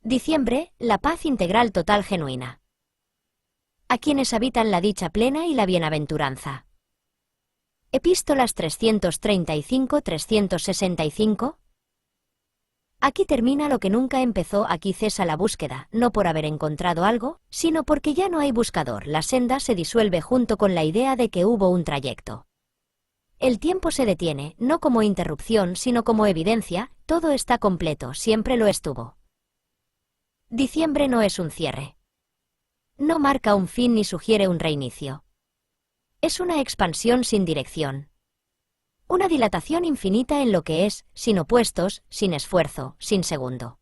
Diciembre, la paz integral total genuina. A quienes habitan la dicha plena y la bienaventuranza. Epístolas 335-365. Aquí termina lo que nunca empezó, aquí cesa la búsqueda, no por haber encontrado algo, sino porque ya no hay buscador, la senda se disuelve junto con la idea de que hubo un trayecto. El tiempo se detiene, no como interrupción sino como evidencia, todo está completo, siempre lo estuvo. Diciembre no es un cierre. No marca un fin ni sugiere un reinicio. Es una expansión sin dirección. Una dilatación infinita en lo que es, sin opuestos, sin esfuerzo, sin segundo.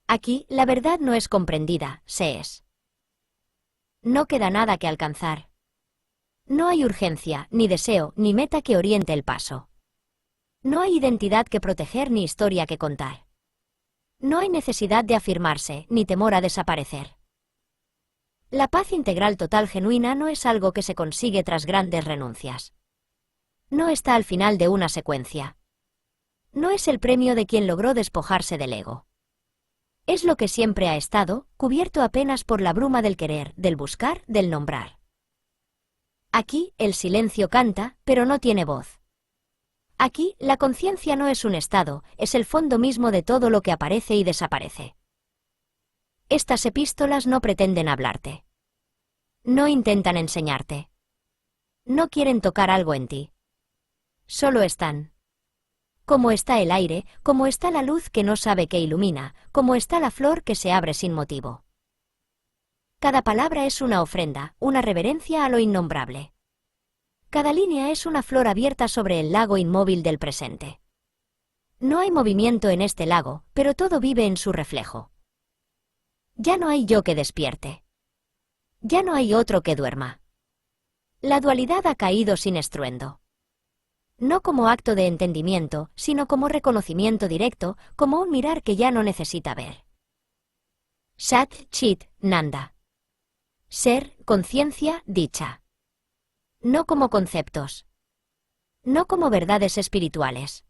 Aquí, la verdad no es comprendida, se es. No queda nada que alcanzar. No hay urgencia, ni deseo, ni meta que oriente el paso. No hay identidad que proteger ni historia que contar. No hay necesidad de afirmarse, ni temor a desaparecer. La paz integral total genuina no es algo que se consigue tras grandes renuncias. No está al final de una secuencia. No es el premio de quien logró despojarse del ego. Es lo que siempre ha estado, cubierto apenas por la bruma del querer, del buscar, del nombrar. Aquí, el silencio canta, pero no tiene voz. Aquí, la conciencia no es un estado, es el fondo mismo de todo lo que aparece y desaparece. Estas epístolas no pretenden hablarte. No intentan enseñarte. No quieren tocar algo en ti. Solo están. Como está el aire, como está la luz que no sabe que ilumina, como está la flor que se abre sin motivo. Cada palabra es una ofrenda, una reverencia a lo innombrable. Cada línea es una flor abierta sobre el lago inmóvil del presente. No hay movimiento en este lago, pero todo vive en su reflejo. Ya no hay yo que despierte. Ya no hay otro que duerma. La dualidad ha caído sin estruendo. No como acto de entendimiento, sino como reconocimiento directo, como un mirar que ya no necesita ver. Sat Chit Nanda. Ser, conciencia, dicha. No como conceptos. No como verdades espirituales.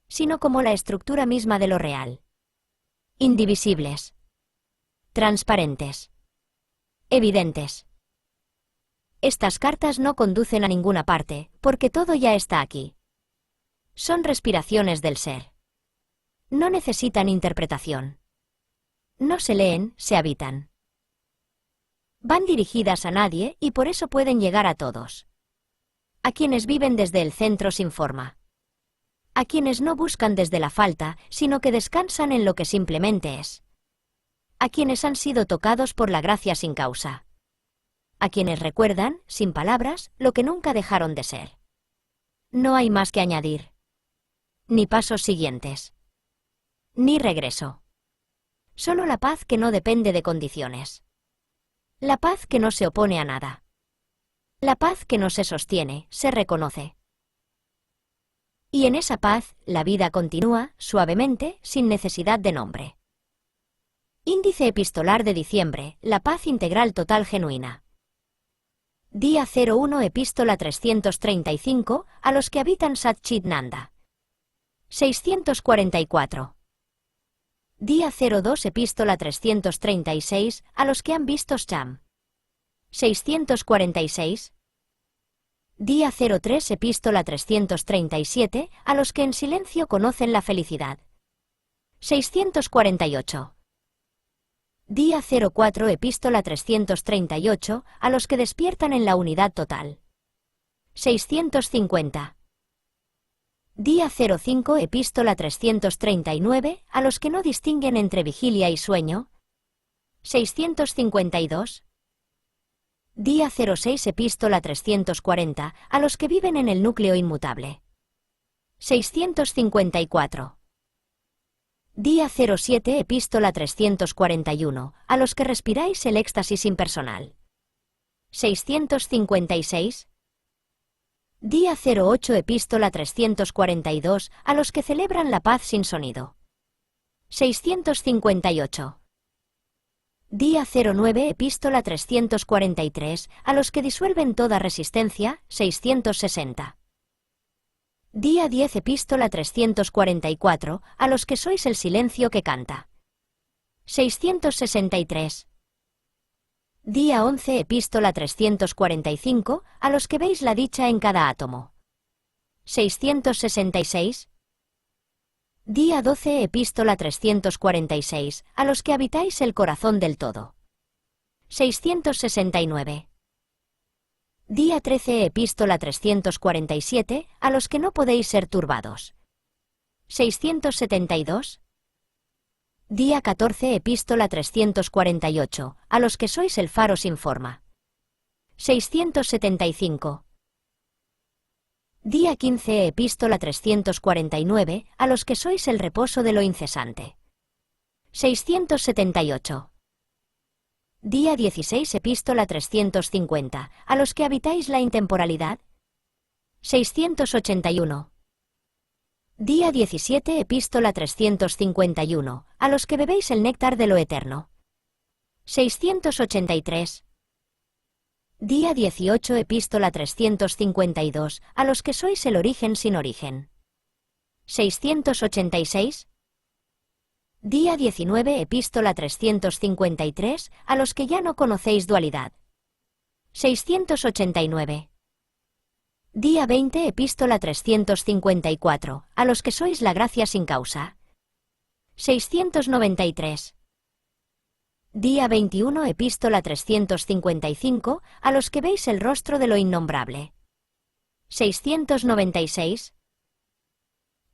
Sino como la estructura misma de lo real. Indivisibles. Transparentes. Evidentes. Estas cartas no conducen a ninguna parte, porque todo ya está aquí. Son respiraciones del ser. No necesitan interpretación. No se leen, se habitan. Van dirigidas a nadie y por eso pueden llegar a todos. A quienes viven desde el centro sin forma. A quienes no buscan desde la falta, sino que descansan en lo que simplemente es. A quienes han sido tocados por la gracia sin causa. A quienes recuerdan, sin palabras, lo que nunca dejaron de ser. No hay más que añadir. Ni pasos siguientes. Ni regreso. Solo la paz que no depende de condiciones. La paz que no se opone a nada. La paz que no se sostiene, se reconoce. Y en esa paz, la vida continúa, suavemente, sin necesidad de nombre. Índice epistolar de diciembre, la paz integral total genuina. Día 01 Epístola 335, a los que habitan Sat Chit Nanda. 644. Día 02 Epístola 336, a los que han visto Sham. 646. Día 03 Epístola 337, a los que en silencio conocen la felicidad. 648. Día 04 Epístola 338, a los que despiertan en la unidad total. 650. Día 05 Epístola 339, a los que no distinguen entre vigilia y sueño. 652. Día 06 Epístola 340, a los que viven en el núcleo inmutable. 654. Día 07 Epístola 341, a los que respiráis el éxtasis impersonal. 656. Día 08 Epístola 342, a los que celebran la paz sin sonido. 658. Día 09 Epístola 343, a los que disuelven toda resistencia. 660. Día 10 Epístola 344, a los que sois el silencio que canta. 663. Día 11, epístola 345, a los que veis la dicha en cada átomo. 666. Día 12, epístola 346, a los que habitáis el corazón del todo. 669. Día 13, epístola 347, a los que no podéis ser turbados. 672. Día 14, epístola 348, a los que sois el faro sin forma. 675. Día 15, epístola 349, a los que sois el reposo de lo incesante. 678. Día 16, epístola 350, a los que habitáis la intemporalidad. 681. Día 17, epístola 351, a los que bebéis el néctar de lo eterno. 683. Día 18, epístola 352, a los que sois el origen sin origen. 686. Día 19, epístola 353, a los que ya no conocéis dualidad. 689. Día 20, epístola 354, a los que sois la gracia sin causa. 693. Día 21, epístola 355, a los que veis el rostro de lo innombrable. 696.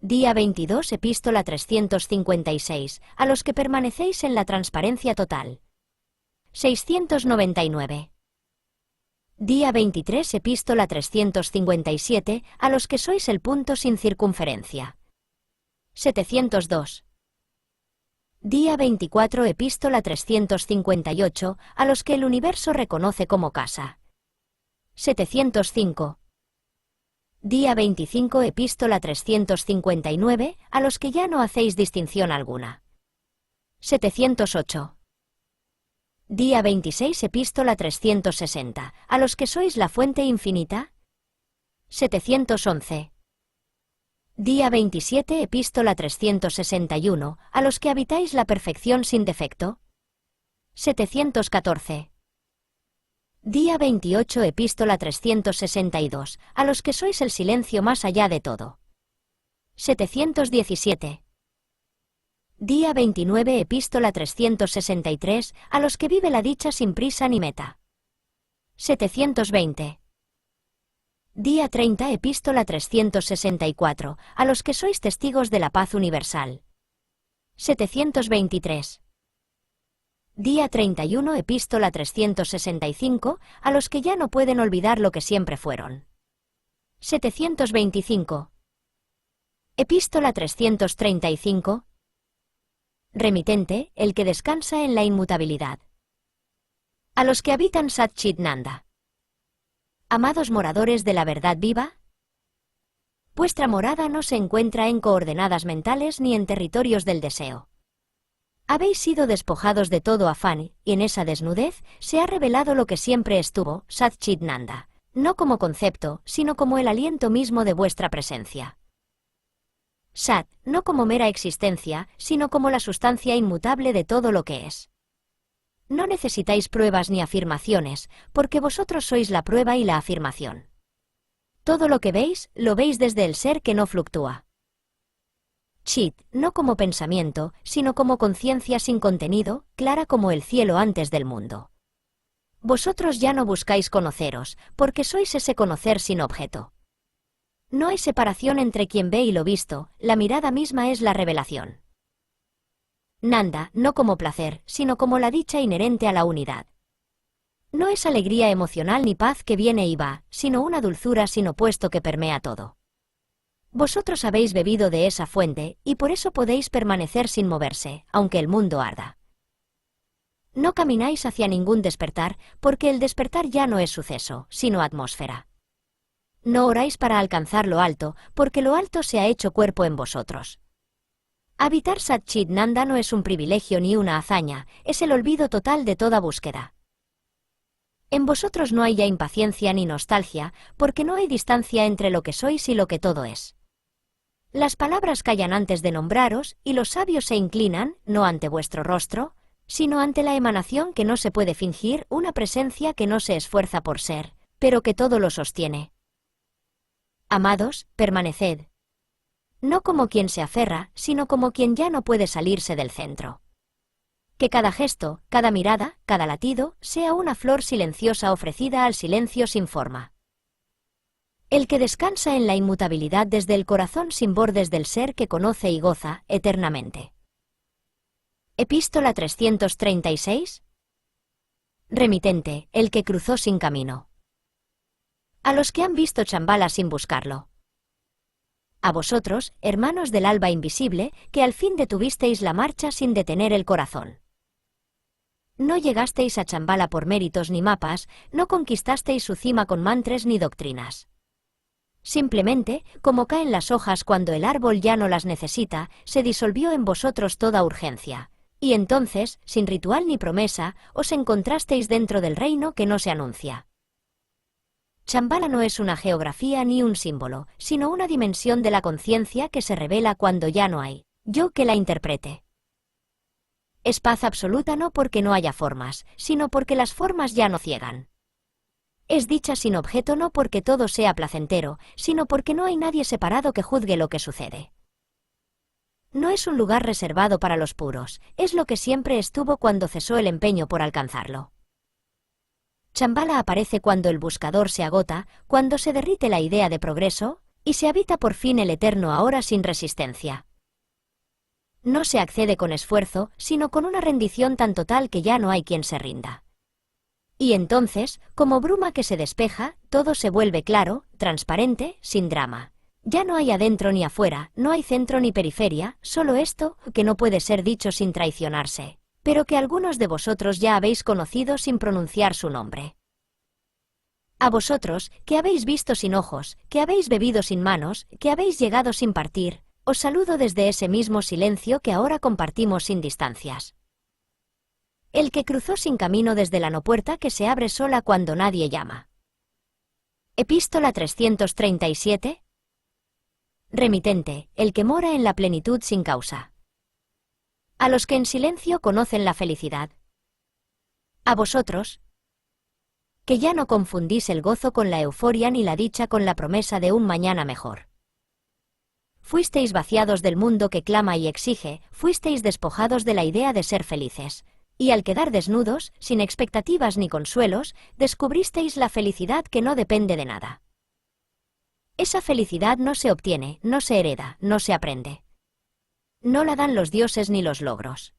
Día 22, epístola 356, a los que permanecéis en la transparencia total. 699. Día 23, epístola 357, a los que sois el punto sin circunferencia. 702. Día 24, epístola 358, a los que el universo reconoce como casa. 705. Día 25, epístola 359, a los que ya no hacéis distinción alguna. 708. Día 26, epístola 360, a los que sois la fuente infinita. 711. Día 27, epístola 361, a los que habitáis la perfección sin defecto. 714. Día 28, epístola 362, a los que sois el silencio más allá de todo. 717. Día 29, epístola 363, a los que vive la dicha sin prisa ni meta. 720. Día 30, epístola 364, a los que sois testigos de la paz universal. 723. Día 31, epístola 365, a los que ya no pueden olvidar lo que siempre fueron. 725. Epístola 335. Remitente, el que descansa en la inmutabilidad. A los que habitan Sat Chit Nanda. Amados moradores de la verdad viva, vuestra morada no se encuentra en coordenadas mentales ni en territorios del deseo. Habéis sido despojados de todo afán, y en esa desnudez se ha revelado lo que siempre estuvo, Sat Chit Nanda, no como concepto, sino como el aliento mismo de vuestra presencia. Sat, no como mera existencia, sino como la sustancia inmutable de todo lo que es. No necesitáis pruebas ni afirmaciones, porque vosotros sois la prueba y la afirmación. Todo lo que veis, lo veis desde el ser que no fluctúa. Chit, no como pensamiento, sino como conciencia sin contenido, clara como el cielo antes del mundo. Vosotros ya no buscáis conoceros, porque sois ese conocer sin objeto. No hay separación entre quien ve y lo visto, la mirada misma es la revelación. Nanda, no como placer, sino como la dicha inherente a la unidad. No es alegría emocional ni paz que viene y va, sino una dulzura sin opuesto que permea todo. Vosotros habéis bebido de esa fuente, y por eso podéis permanecer sin moverse, aunque el mundo arda. No camináis hacia ningún despertar, porque el despertar ya no es suceso, sino atmósfera. No oráis para alcanzar lo alto, porque lo alto se ha hecho cuerpo en vosotros. Habitar Sat Chit Nanda no es un privilegio ni una hazaña, es el olvido total de toda búsqueda. En vosotros no hay ya impaciencia ni nostalgia, porque no hay distancia entre lo que sois y lo que todo es. Las palabras callan antes de nombraros, y los sabios se inclinan, no ante vuestro rostro, sino ante la emanación que no se puede fingir, una presencia que no se esfuerza por ser, pero que todo lo sostiene. Amados, permaneced. No como quien se aferra, sino como quien ya no puede salirse del centro. Que cada gesto, cada mirada, cada latido, sea una flor silenciosa ofrecida al silencio sin forma. El que descansa en la inmutabilidad desde el corazón sin bordes del ser que conoce y goza eternamente. Epístola 336. Remitente, el que cruzó sin camino. A los que han visto Shambhala sin buscarlo. A vosotros, hermanos del alba invisible, que al fin detuvisteis la marcha sin detener el corazón. No llegasteis a Shambhala por méritos ni mapas, no conquistasteis su cima con mantres ni doctrinas. Simplemente, como caen las hojas cuando el árbol ya no las necesita, se disolvió en vosotros toda urgencia. Y entonces, sin ritual ni promesa, os encontrasteis dentro del reino que no se anuncia. Shambhala no es una geografía ni un símbolo, sino una dimensión de la conciencia que se revela cuando ya no hay yo que la interprete. Es paz absoluta no porque no haya formas, sino porque las formas ya no ciegan. Es dicha sin objeto no porque todo sea placentero, sino porque no hay nadie separado que juzgue lo que sucede. No es un lugar reservado para los puros, es lo que siempre estuvo cuando cesó el empeño por alcanzarlo. Shambhala aparece cuando el buscador se agota, cuando se derrite la idea de progreso, y se habita por fin el eterno ahora sin resistencia. No se accede con esfuerzo, sino con una rendición tan total que ya no hay quien se rinda. Y entonces, como bruma que se despeja, todo se vuelve claro, transparente, sin drama. Ya no hay adentro ni afuera, no hay centro ni periferia, solo esto, que no puede ser dicho sin traicionarse, pero que algunos de vosotros ya habéis conocido sin pronunciar su nombre. A vosotros, que habéis visto sin ojos, que habéis bebido sin manos, que habéis llegado sin partir, os saludo desde ese mismo silencio que ahora compartimos sin distancias. El que cruzó sin camino desde la no puerta que se abre sola cuando nadie llama. Epístola 337. Remitente, el que mora en la plenitud sin causa. A los que en silencio conocen la felicidad. A vosotros, que ya no confundís el gozo con la euforia ni la dicha con la promesa de un mañana mejor. Fuisteis vaciados del mundo que clama y exige, fuisteis despojados de la idea de ser felices, y al quedar desnudos, sin expectativas ni consuelos, descubristeis la felicidad que no depende de nada. Esa felicidad no se obtiene, no se hereda, no se aprende. No la dan los dioses ni los logros.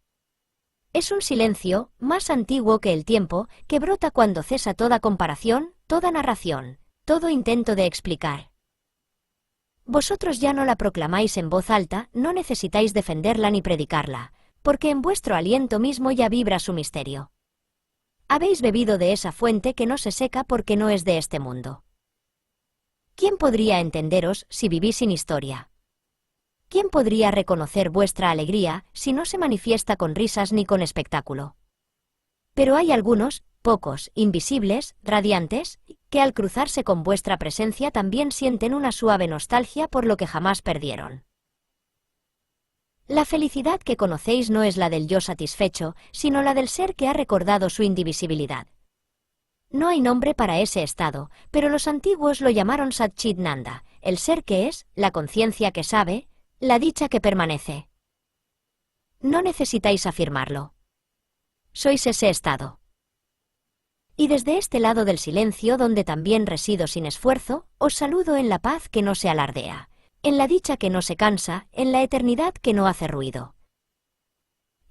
Es un silencio, más antiguo que el tiempo, que brota cuando cesa toda comparación, toda narración, todo intento de explicar. Vosotros ya no la proclamáis en voz alta, no necesitáis defenderla ni predicarla, porque en vuestro aliento mismo ya vibra su misterio. Habéis bebido de esa fuente que no se seca porque no es de este mundo. ¿Quién podría entenderos si vivís sin historia? ¿Quién podría reconocer vuestra alegría si no se manifiesta con risas ni con espectáculo? Pero hay algunos, pocos, invisibles, radiantes, que al cruzarse con vuestra presencia también sienten una suave nostalgia por lo que jamás perdieron. La felicidad que conocéis no es la del yo satisfecho, sino la del ser que ha recordado su indivisibilidad. No hay nombre para ese estado, pero los antiguos lo llamaron Satchit-Nanda, el ser que es, la conciencia que sabe, la dicha que permanece. No necesitáis afirmarlo. Sois ese estado. Y desde este lado del silencio donde también resido sin esfuerzo, os saludo en la paz que no se alardea, en la dicha que no se cansa, en la eternidad que no hace ruido.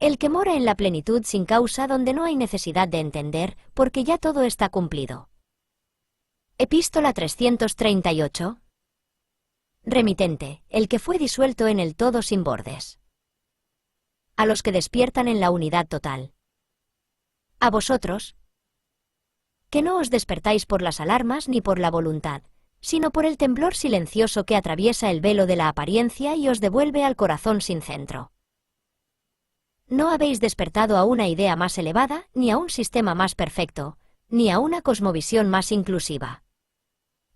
El que mora en la plenitud sin causa donde no hay necesidad de entender, porque ya todo está cumplido. Epístola 338. Remitente, el que fue disuelto en el todo sin bordes. A los que despiertan en la unidad total. A vosotros, que no os despertáis por las alarmas ni por la voluntad, sino por el temblor silencioso que atraviesa el velo de la apariencia y os devuelve al corazón sin centro. No habéis despertado a una idea más elevada, ni a un sistema más perfecto, ni a una cosmovisión más inclusiva.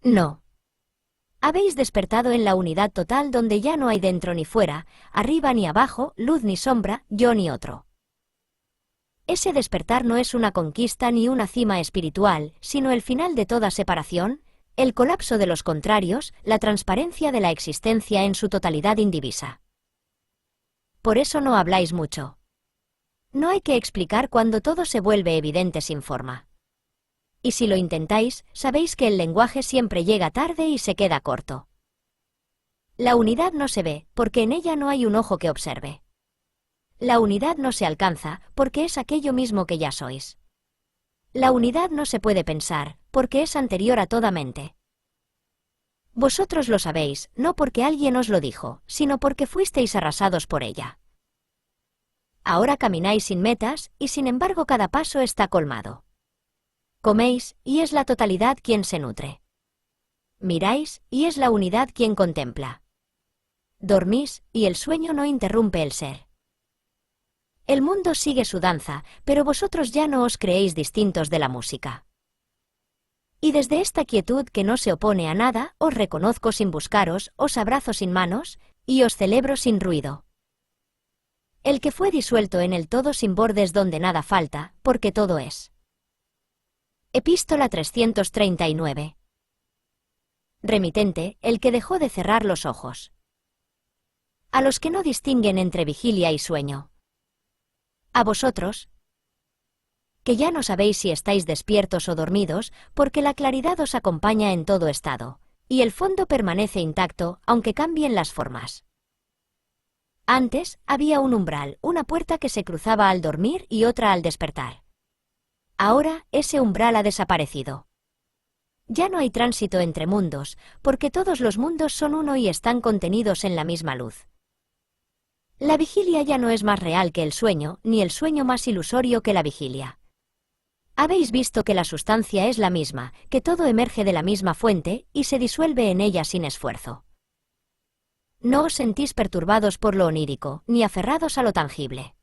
No. Habéis despertado en la unidad total donde ya no hay dentro ni fuera, arriba ni abajo, luz ni sombra, yo ni otro. Ese despertar no es una conquista ni una cima espiritual, sino el final de toda separación, el colapso de los contrarios, la transparencia de la existencia en su totalidad indivisa. Por eso no habláis mucho. No hay que explicar cuando todo se vuelve evidente sin forma. Y si lo intentáis, sabéis que el lenguaje siempre llega tarde y se queda corto. La unidad no se ve, porque en ella no hay un ojo que observe. La unidad no se alcanza, porque es aquello mismo que ya sois. La unidad no se puede pensar, porque es anterior a toda mente. Vosotros lo sabéis, no porque alguien os lo dijo, sino porque fuisteis arrasados por ella. Ahora camináis sin metas, y sin embargo cada paso está colmado. Coméis, y es la totalidad quien se nutre. Miráis, y es la unidad quien contempla. Dormís, y el sueño no interrumpe el ser. El mundo sigue su danza, pero vosotros ya no os creéis distintos de la música. Y desde esta quietud que no se opone a nada, os reconozco sin buscaros, os abrazo sin manos, y os celebro sin ruido. El que fue disuelto en el todo sin bordes donde nada falta, porque todo es. Epístola 339. Remitente, el que dejó de cerrar los ojos. A los que no distinguen entre vigilia y sueño. A vosotros, que ya no sabéis si estáis despiertos o dormidos, porque la claridad os acompaña en todo estado, y el fondo permanece intacto, aunque cambien las formas. Antes, había un umbral, una puerta que se cruzaba al dormir y otra al despertar. Ahora, ese umbral ha desaparecido. Ya no hay tránsito entre mundos, porque todos los mundos son uno y están contenidos en la misma luz. La vigilia ya no es más real que el sueño, ni el sueño más ilusorio que la vigilia. Habéis visto que la sustancia es la misma, que todo emerge de la misma fuente, y se disuelve en ella sin esfuerzo. No os sentís perturbados por lo onírico, ni aferrados a lo tangible.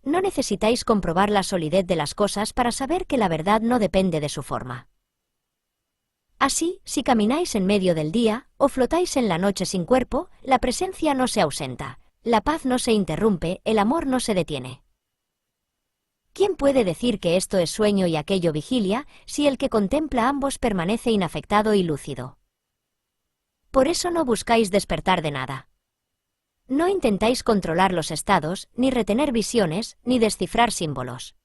No necesitáis comprobar la solidez de las cosas para saber que la verdad no depende de su forma. Así, si camináis en medio del día, o flotáis en la noche sin cuerpo, la presencia no se ausenta. La paz no se interrumpe, el amor no se detiene. ¿Quién puede decir que esto es sueño y aquello vigilia, si el que contempla ambos permanece inafectado y lúcido? Por eso no buscáis despertar de nada. No intentáis controlar los estados, ni retener visiones, ni descifrar símbolos.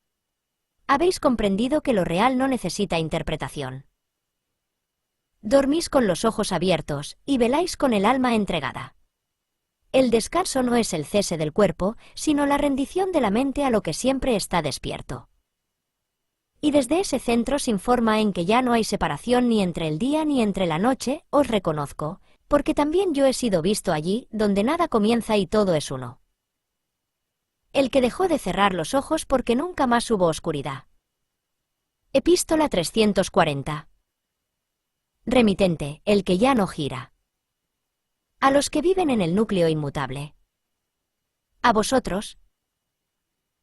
Habéis comprendido que lo real no necesita interpretación. Dormís con los ojos abiertos, y veláis con el alma entregada. El descanso no es el cese del cuerpo, sino la rendición de la mente a lo que siempre está despierto. Y desde ese centro sin forma en que ya no hay separación ni entre el día ni entre la noche, os reconozco, porque también yo he sido visto allí, donde nada comienza y todo es uno. El que dejó de cerrar los ojos porque nunca más hubo oscuridad. Epístola 340. Remitente, el que ya no gira. A los que viven en el núcleo inmutable. A vosotros,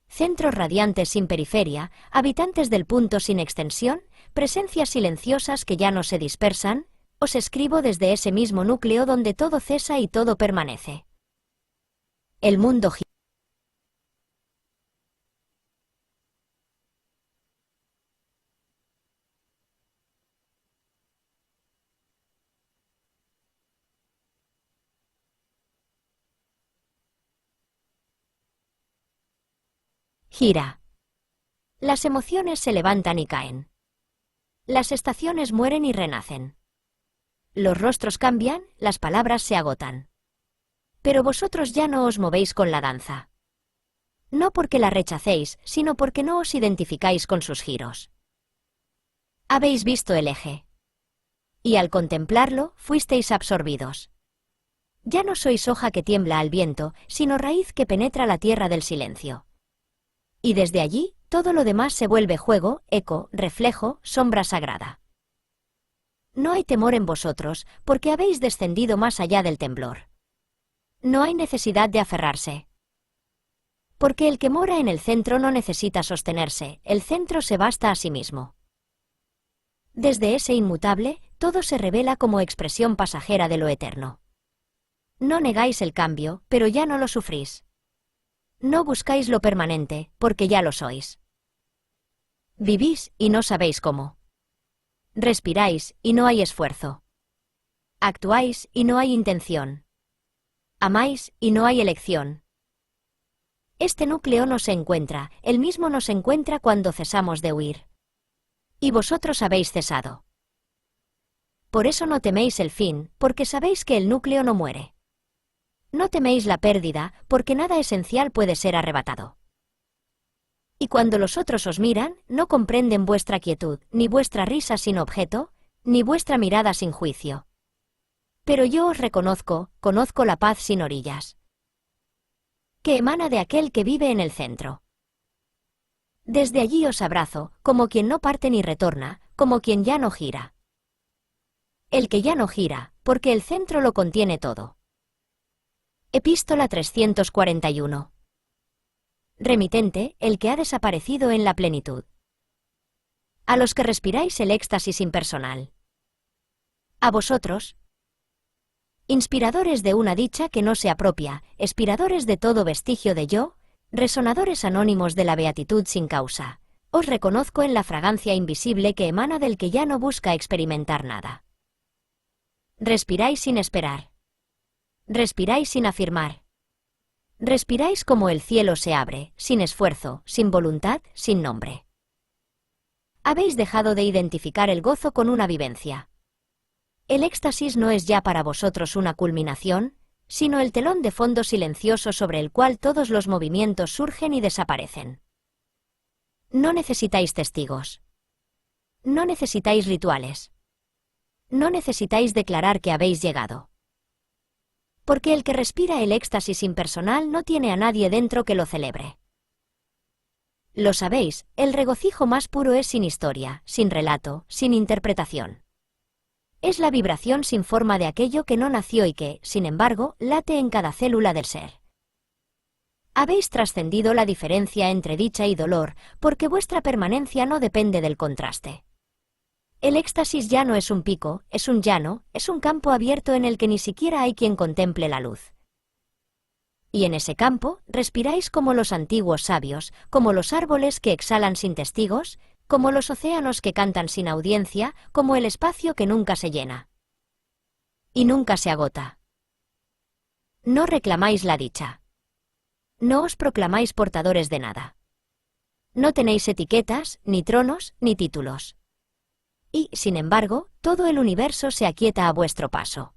centros radiantes sin periferia, habitantes del punto sin extensión, presencias silenciosas que ya no se dispersan, os escribo desde ese mismo núcleo donde todo cesa y todo permanece. El mundo gira. Las emociones se levantan y caen. Las estaciones mueren y renacen. Los rostros cambian, las palabras se agotan. Pero vosotros ya no os movéis con la danza. No porque la rechacéis, sino porque no os identificáis con sus giros. Habéis visto el eje. Y al contemplarlo, fuisteis absorbidos. Ya no sois hoja que tiembla al viento, sino raíz que penetra la tierra del silencio. Y desde allí, todo lo demás se vuelve juego, eco, reflejo, sombra sagrada. No hay temor en vosotros, porque habéis descendido más allá del temblor. No hay necesidad de aferrarse. Porque el que mora en el centro no necesita sostenerse, el centro se basta a sí mismo. Desde ese inmutable, todo se revela como expresión pasajera de lo eterno. No negáis el cambio, pero ya no lo sufrís. No buscáis lo permanente, porque ya lo sois. Vivís y no sabéis cómo. Respiráis y no hay esfuerzo. Actuáis y no hay intención. Amáis y no hay elección. Este núcleo no se encuentra, el mismo nos encuentra cuando cesamos de huir. Y vosotros habéis cesado. Por eso no teméis el fin, porque sabéis que el núcleo no muere. No teméis la pérdida, porque nada esencial puede ser arrebatado. Y cuando los otros os miran, no comprenden vuestra quietud, ni vuestra risa sin objeto, ni vuestra mirada sin juicio. Pero yo os reconozco, conozco la paz sin orillas, que emana de aquel que vive en el centro. Desde allí os abrazo, como quien no parte ni retorna, como quien ya no gira. El que ya no gira, porque el centro lo contiene todo. Epístola 341. Remitente, el que ha desaparecido en la plenitud. A los que respiráis el éxtasis impersonal. A vosotros, inspiradores de una dicha que no se apropia, expiradores de todo vestigio de yo, resonadores anónimos de la beatitud sin causa, os reconozco en la fragancia invisible que emana del que ya no busca experimentar nada. Respiráis sin esperar. Respiráis sin afirmar. Respiráis como el cielo se abre, sin esfuerzo, sin voluntad, sin nombre. Habéis dejado de identificar el gozo con una vivencia. El éxtasis no es ya para vosotros una culminación, sino el telón de fondo silencioso sobre el cual todos los movimientos surgen y desaparecen. No necesitáis testigos. No necesitáis rituales. No necesitáis declarar que habéis llegado. Porque el que respira el éxtasis impersonal no tiene a nadie dentro que lo celebre. Lo sabéis, el regocijo más puro es sin historia, sin relato, sin interpretación. Es la vibración sin forma de aquello que no nació y que, sin embargo, late en cada célula del ser. Habéis trascendido la diferencia entre dicha y dolor, porque vuestra permanencia no depende del contraste. El éxtasis ya no es un pico, es un llano, es un campo abierto en el que ni siquiera hay quien contemple la luz. Y en ese campo, respiráis como los antiguos sabios, como los árboles que exhalan sin testigos, como los océanos que cantan sin audiencia, como el espacio que nunca se llena. Y nunca se agota. No reclamáis la dicha. No os proclamáis portadores de nada. No tenéis etiquetas, ni tronos, ni títulos. Y, sin embargo, todo el universo se aquieta a vuestro paso.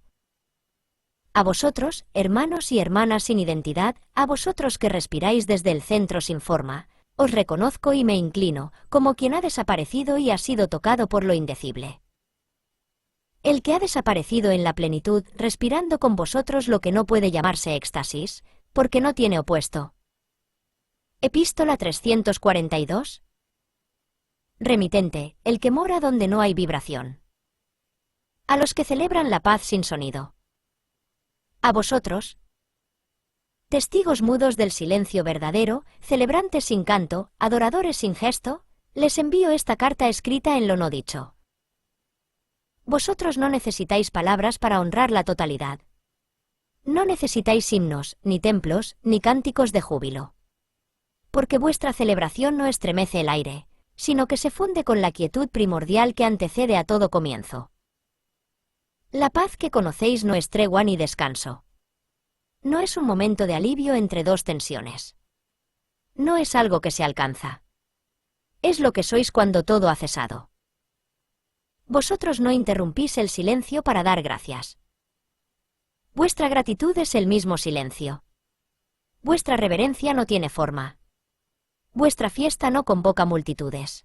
A vosotros, hermanos y hermanas sin identidad, a vosotros que respiráis desde el centro sin forma, os reconozco y me inclino, como quien ha desaparecido y ha sido tocado por lo indecible. El que ha desaparecido en la plenitud, respirando con vosotros lo que no puede llamarse éxtasis, porque no tiene opuesto. Epístola 342. Remitente, el que mora donde no hay vibración. A los que celebran la paz sin sonido. A vosotros, testigos mudos del silencio verdadero, celebrantes sin canto, adoradores sin gesto, les envío esta carta escrita en lo no dicho. Vosotros no necesitáis palabras para honrar la totalidad. No necesitáis himnos, ni templos, ni cánticos de júbilo. Porque vuestra celebración no estremece el aire, sino que se funde con la quietud primordial que antecede a todo comienzo. La paz que conocéis no es tregua ni descanso. No es un momento de alivio entre dos tensiones. No es algo que se alcanza. Es lo que sois cuando todo ha cesado. Vosotros no interrumpís el silencio para dar gracias. Vuestra gratitud es el mismo silencio. Vuestra reverencia no tiene forma. Vuestra fiesta no convoca multitudes.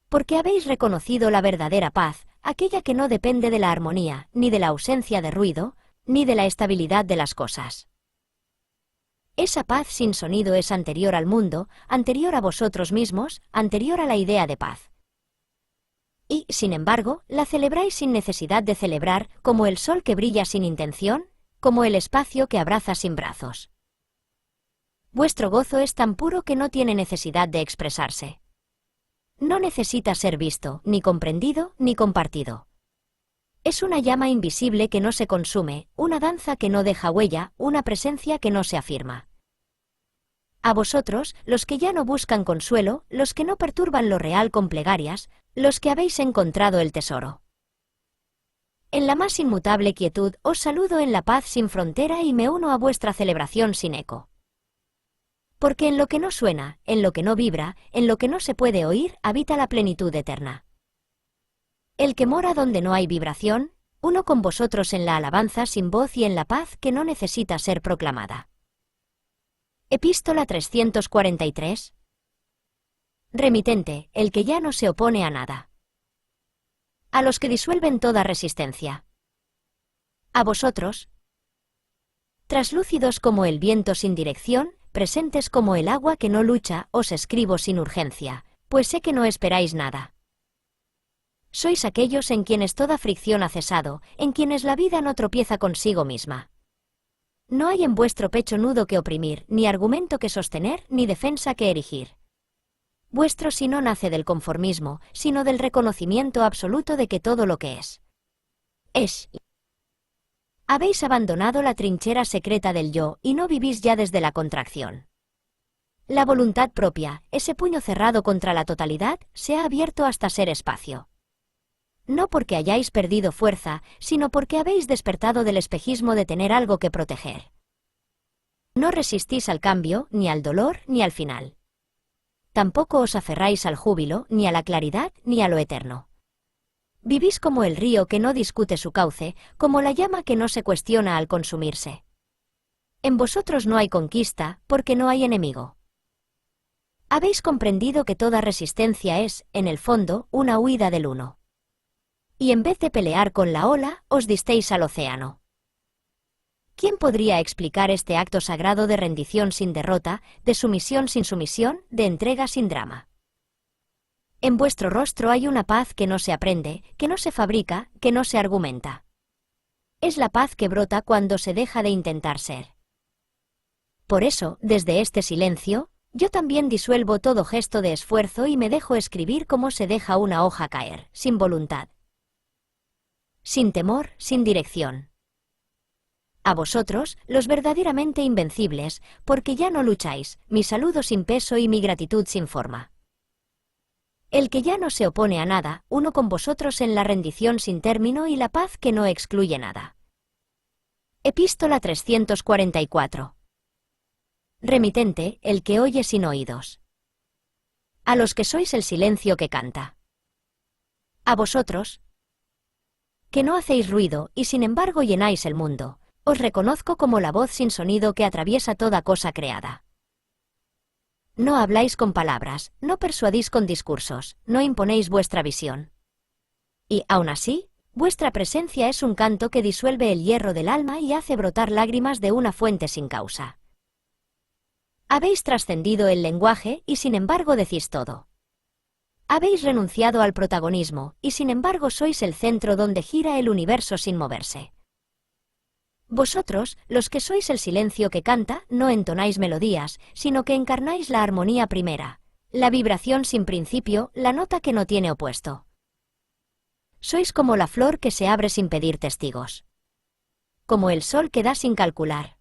Porque habéis reconocido la verdadera paz, aquella que no depende de la armonía, ni de la ausencia de ruido, ni de la estabilidad de las cosas. Esa paz sin sonido es anterior al mundo, anterior a vosotros mismos, anterior a la idea de paz. Y, sin embargo, la celebráis sin necesidad de celebrar, como el sol que brilla sin intención, como el espacio que abraza sin brazos. Vuestro gozo es tan puro que no tiene necesidad de expresarse. No necesita ser visto, ni comprendido, ni compartido. Es una llama invisible que no se consume, una danza que no deja huella, una presencia que no se afirma. A vosotros, los que ya no buscan consuelo, los que no perturban lo real con plegarias, los que habéis encontrado el tesoro. En la más inmutable quietud os saludo en la paz sin frontera y me uno a vuestra celebración sin eco. Porque en lo que no suena, en lo que no vibra, en lo que no se puede oír, habita la plenitud eterna. El que mora donde no hay vibración, uno con vosotros en la alabanza sin voz y en la paz que no necesita ser proclamada. Epístola 343. Remitente, el que ya no se opone a nada. A los que disuelven toda resistencia. A vosotros, traslúcidos como el viento sin dirección, presentes como el agua que no lucha, os escribo sin urgencia, pues sé que no esperáis nada. Sois aquellos en quienes toda fricción ha cesado, en quienes la vida no tropieza consigo misma. No hay en vuestro pecho nudo que oprimir, ni argumento que sostener, ni defensa que erigir. Vuestro sí no nace del conformismo, sino del reconocimiento absoluto de que todo lo que es. Habéis abandonado la trinchera secreta del yo y no vivís ya desde la contracción. La voluntad propia, ese puño cerrado contra la totalidad, se ha abierto hasta ser espacio. No porque hayáis perdido fuerza, sino porque habéis despertado del espejismo de tener algo que proteger. No resistís al cambio, ni al dolor, ni al final. Tampoco os aferráis al júbilo, ni a la claridad, ni a lo eterno. Vivís como el río que no discute su cauce, como la llama que no se cuestiona al consumirse. En vosotros no hay conquista, porque no hay enemigo. Habéis comprendido que toda resistencia es, en el fondo, una huida del uno. Y en vez de pelear con la ola, os disteis al océano. ¿Quién podría explicar este acto sagrado de rendición sin derrota, de sumisión sin sumisión, de entrega sin drama? En vuestro rostro hay una paz que no se aprende, que no se fabrica, que no se argumenta. Es la paz que brota cuando se deja de intentar ser. Por eso, desde este silencio, yo también disuelvo todo gesto de esfuerzo y me dejo escribir como se deja una hoja caer, sin voluntad. Sin temor, sin dirección. A vosotros, los verdaderamente invencibles, porque ya no lucháis, mi saludo sin peso y mi gratitud sin forma. El que ya no se opone a nada, uno con vosotros en la rendición sin término y la paz que no excluye nada. Epístola 344. Remitente, el que oye sin oídos. A los que sois el silencio que canta. A vosotros, que no hacéis ruido y sin embargo llenáis el mundo, os reconozco como la voz sin sonido que atraviesa toda cosa creada. No habláis con palabras, no persuadís con discursos, no imponéis vuestra visión. Y, aun así, vuestra presencia es un canto que disuelve el hierro del alma y hace brotar lágrimas de una fuente sin causa. Habéis trascendido el lenguaje y sin embargo decís todo. Habéis renunciado al protagonismo, y sin embargo sois el centro donde gira el universo sin moverse. Vosotros, los que sois el silencio que canta, no entonáis melodías, sino que encarnáis la armonía primera, la vibración sin principio, la nota que no tiene opuesto. Sois como la flor que se abre sin pedir testigos. Como el sol que da sin calcular.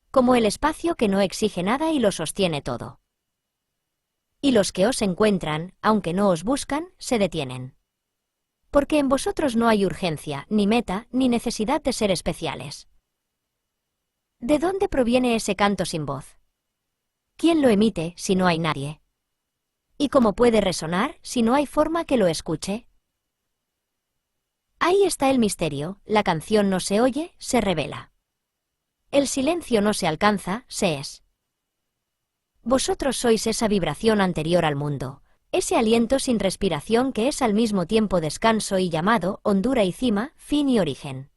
Como el espacio que no exige nada y lo sostiene todo. Y los que os encuentran, aunque no os buscan, se detienen. Porque en vosotros no hay urgencia, ni meta, ni necesidad de ser especiales. ¿De dónde proviene ese canto sin voz? ¿Quién lo emite si no hay nadie? ¿Y cómo puede resonar si no hay forma que lo escuche? Ahí está el misterio, la canción no se oye, se revela. El silencio no se alcanza, se es. Vosotros sois esa vibración anterior al mundo, ese aliento sin respiración que es al mismo tiempo descanso y llamado, hondura y cima, fin y origen.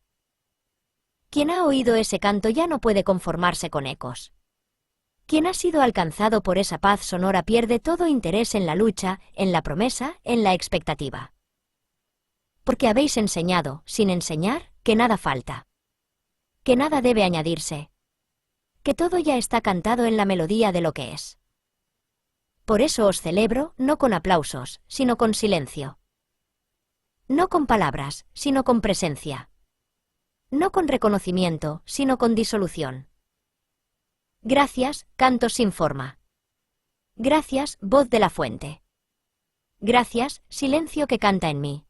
Quien ha oído ese canto ya no puede conformarse con ecos. Quien ha sido alcanzado por esa paz sonora pierde todo interés en la lucha, en la promesa, en la expectativa. Porque habéis enseñado, sin enseñar, que nada falta. Que nada debe añadirse. Que todo ya está cantado en la melodía de lo que es. Por eso os celebro, no con aplausos, sino con silencio. No con palabras, sino con presencia. No con reconocimiento, sino con disolución. Gracias, canto sin forma. Gracias, voz de la fuente. Gracias, silencio que canta en mí.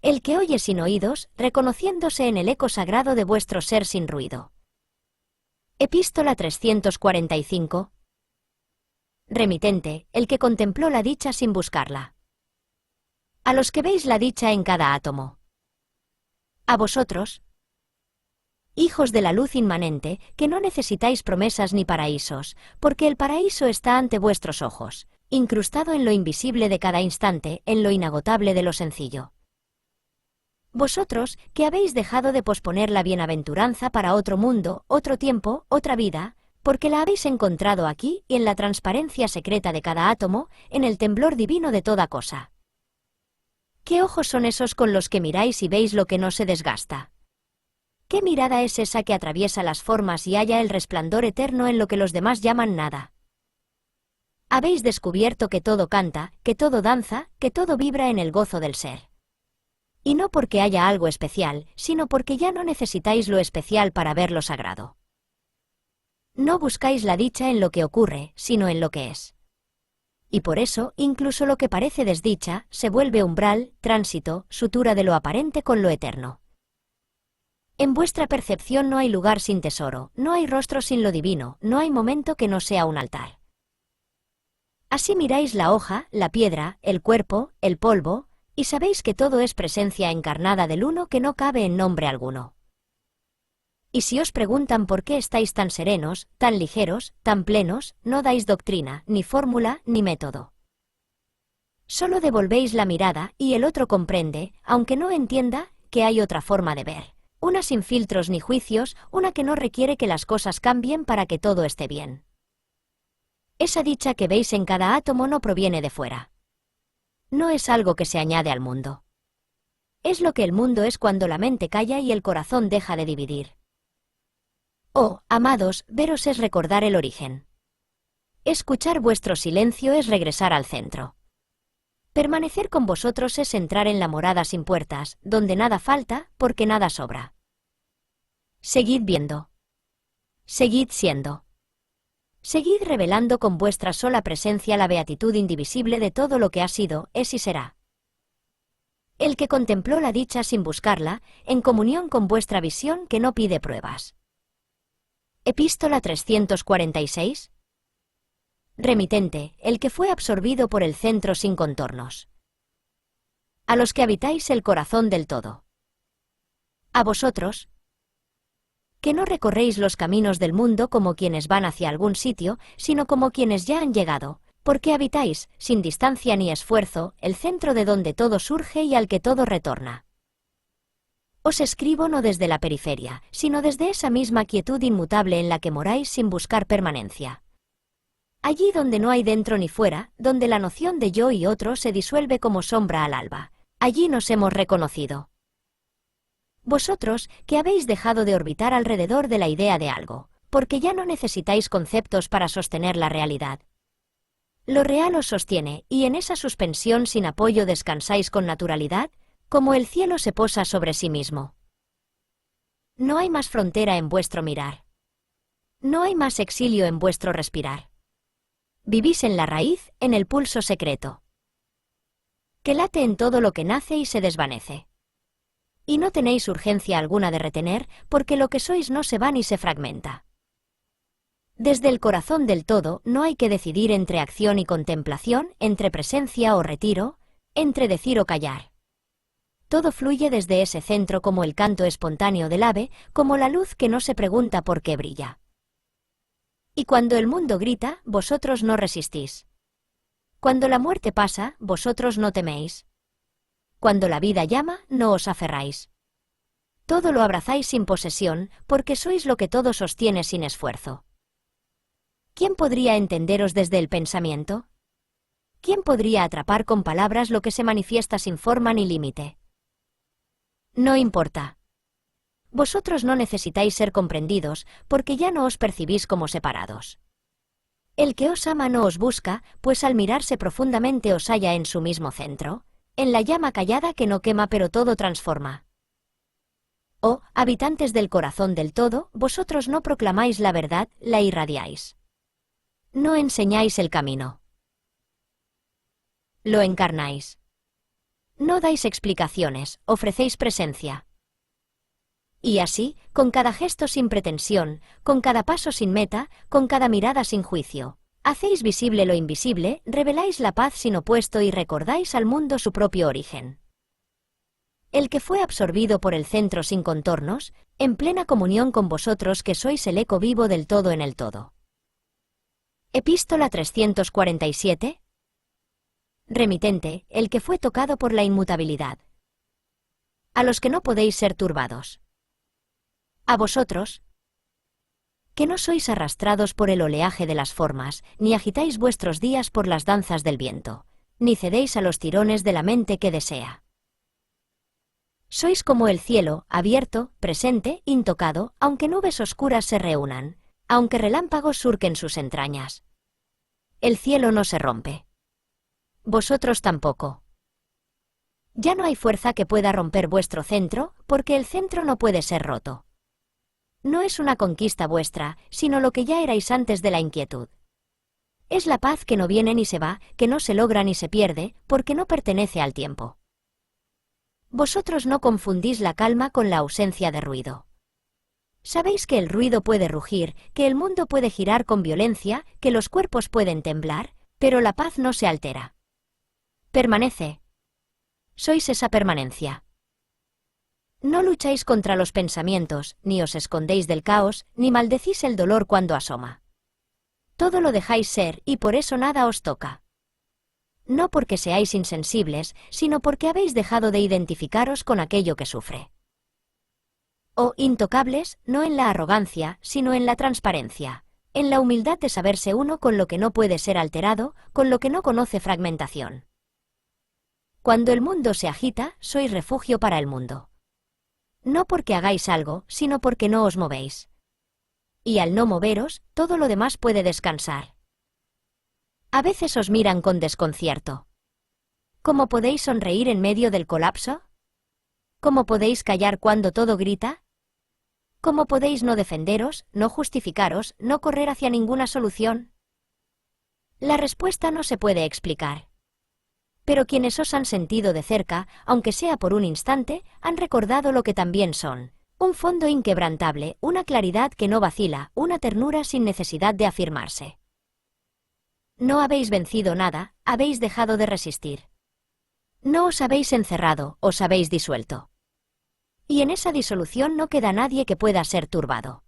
El que oye sin oídos, reconociéndose en el eco sagrado de vuestro ser sin ruido. Epístola 345. Remitente, el que contempló la dicha sin buscarla. A los que veis la dicha en cada átomo. A vosotros, hijos de la luz inmanente, que no necesitáis promesas ni paraísos, porque el paraíso está ante vuestros ojos, incrustado en lo invisible de cada instante, en lo inagotable de lo sencillo. Vosotros, que habéis dejado de posponer la bienaventuranza para otro mundo, otro tiempo, otra vida, porque la habéis encontrado aquí y en la transparencia secreta de cada átomo, en el temblor divino de toda cosa. ¿Qué ojos son esos con los que miráis y veis lo que no se desgasta? ¿Qué mirada es esa que atraviesa las formas y halla el resplandor eterno en lo que los demás llaman nada? Habéis descubierto que todo canta, que todo danza, que todo vibra en el gozo del ser. Y no porque haya algo especial, sino porque ya no necesitáis lo especial para ver lo sagrado. No buscáis la dicha en lo que ocurre, sino en lo que es. Y por eso, incluso lo que parece desdicha, se vuelve umbral, tránsito, sutura de lo aparente con lo eterno. En vuestra percepción no hay lugar sin tesoro, no hay rostro sin lo divino, no hay momento que no sea un altar. Así miráis la hoja, la piedra, el cuerpo, el polvo, y sabéis que todo es presencia encarnada del uno que no cabe en nombre alguno. Y si os preguntan por qué estáis tan serenos, tan ligeros, tan plenos, no dais doctrina, ni fórmula, ni método. Solo devolvéis la mirada, y el otro comprende, aunque no entienda, que hay otra forma de ver. Una sin filtros ni juicios, una que no requiere que las cosas cambien para que todo esté bien. Esa dicha que veis en cada átomo no proviene de fuera. No es algo que se añade al mundo. Es lo que el mundo es cuando la mente calla y el corazón deja de dividir. Oh, amados, veros es recordar el origen. Escuchar vuestro silencio es regresar al centro. Permanecer con vosotros es entrar en la morada sin puertas, donde nada falta, porque nada sobra. Seguid viendo. Seguid siendo. Seguid revelando con vuestra sola presencia la beatitud indivisible de todo lo que ha sido, es y será. El que contempló la dicha sin buscarla, en comunión con vuestra visión que no pide pruebas. Epístola 346. Remitente, el que fue absorbido por el centro sin contornos. A los que habitáis el corazón del todo. A vosotros, que no recorréis los caminos del mundo como quienes van hacia algún sitio, sino como quienes ya han llegado, porque habitáis, sin distancia ni esfuerzo, el centro de donde todo surge y al que todo retorna. Os escribo no desde la periferia, sino desde esa misma quietud inmutable en la que moráis sin buscar permanencia. Allí donde no hay dentro ni fuera, donde la noción de yo y otro se disuelve como sombra al alba, allí nos hemos reconocido. Vosotros, que habéis dejado de orbitar alrededor de la idea de algo, porque ya no necesitáis conceptos para sostener la realidad. Lo real os sostiene, y en esa suspensión sin apoyo descansáis con naturalidad, como el cielo se posa sobre sí mismo. No hay más frontera en vuestro mirar. No hay más exilio en vuestro respirar. Vivís en la raíz, en el pulso secreto, que late en todo lo que nace y se desvanece. Y no tenéis urgencia alguna de retener, porque lo que sois no se va ni se fragmenta. Desde el corazón del todo no hay que decidir entre acción y contemplación, entre presencia o retiro, entre decir o callar. Todo fluye desde ese centro como el canto espontáneo del ave, como la luz que no se pregunta por qué brilla. Y cuando el mundo grita, vosotros no resistís. Cuando la muerte pasa, vosotros no teméis. Cuando la vida llama, no os aferráis. Todo lo abrazáis sin posesión, porque sois lo que todo sostiene sin esfuerzo. ¿Quién podría entenderos desde el pensamiento? ¿Quién podría atrapar con palabras lo que se manifiesta sin forma ni límite? No importa. Vosotros no necesitáis ser comprendidos, porque ya no os percibís como separados. El que os ama no os busca, pues al mirarse profundamente os halla en su mismo centro, en la llama callada que no quema pero todo transforma. Oh, Habitantes del corazón del todo, vosotros no proclamáis la verdad, la irradiáis. No enseñáis el camino. Lo encarnáis. No dais explicaciones, ofrecéis presencia. Y así, con cada gesto sin pretensión, con cada paso sin meta, con cada mirada sin juicio, hacéis visible lo invisible, reveláis la paz sin opuesto y recordáis al mundo su propio origen. El que fue absorbido por el centro sin contornos, en plena comunión con vosotros que sois el eco vivo del todo en el todo. Epístola 347. Remitente, el que fue tocado por la inmutabilidad. A los que no podéis ser turbados. A vosotros, que no sois arrastrados por el oleaje de las formas, ni agitáis vuestros días por las danzas del viento, ni cedéis a los tirones de la mente que desea. Sois como el cielo, abierto, presente, intocado, aunque nubes oscuras se reúnan, aunque relámpagos surquen sus entrañas. El cielo no se rompe. Vosotros tampoco. Ya no hay fuerza que pueda romper vuestro centro, porque el centro no puede ser roto. No es una conquista vuestra, sino lo que ya erais antes de la inquietud. Es la paz que no viene ni se va, que no se logra ni se pierde, porque no pertenece al tiempo. Vosotros no confundís la calma con la ausencia de ruido. Sabéis que el ruido puede rugir, que el mundo puede girar con violencia, que los cuerpos pueden temblar, pero la paz no se altera. Permanece. Sois esa permanencia. No lucháis contra los pensamientos, ni os escondéis del caos, ni maldecís el dolor cuando asoma. Todo lo dejáis ser, y por eso nada os toca. No porque seáis insensibles, sino porque habéis dejado de identificaros con aquello que sufre. O intocables, no en la arrogancia, sino en la transparencia, en la humildad de saberse uno con lo que no puede ser alterado, con lo que no conoce fragmentación. Cuando el mundo se agita, sois refugio para el mundo. No porque hagáis algo, sino porque no os movéis. Y al no moveros, todo lo demás puede descansar. A veces os miran con desconcierto. ¿Cómo podéis sonreír en medio del colapso? ¿Cómo podéis callar cuando todo grita? ¿Cómo podéis no defenderos, no justificaros, no correr hacia ninguna solución? La respuesta no se puede explicar. Pero quienes os han sentido de cerca, aunque sea por un instante, han recordado lo que también son: un fondo inquebrantable, una claridad que no vacila, una ternura sin necesidad de afirmarse. No habéis vencido nada, habéis dejado de resistir. No os habéis encerrado, os habéis disuelto. Y en esa disolución no queda nadie que pueda ser turbado.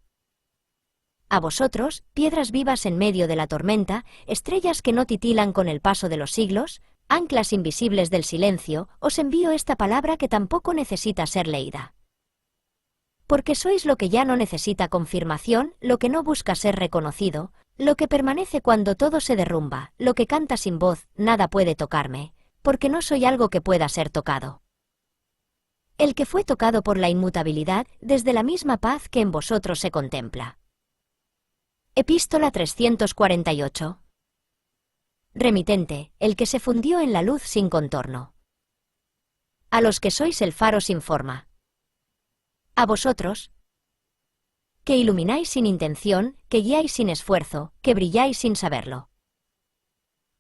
A vosotros, piedras vivas en medio de la tormenta, estrellas que no titilan con el paso de los siglos, anclas invisibles del silencio, os envío esta palabra que tampoco necesita ser leída. Porque sois lo que ya no necesita confirmación, lo que no busca ser reconocido, lo que permanece cuando todo se derrumba, lo que canta sin voz: nada puede tocarme, porque no soy algo que pueda ser tocado. El que fue tocado por la inmutabilidad, desde la misma paz que en vosotros se contempla. Epístola 348. Remitente, el que se fundió en la luz sin contorno. A los que sois el faro sin forma. A vosotros, que ilumináis sin intención, que guiáis sin esfuerzo, que brilláis sin saberlo.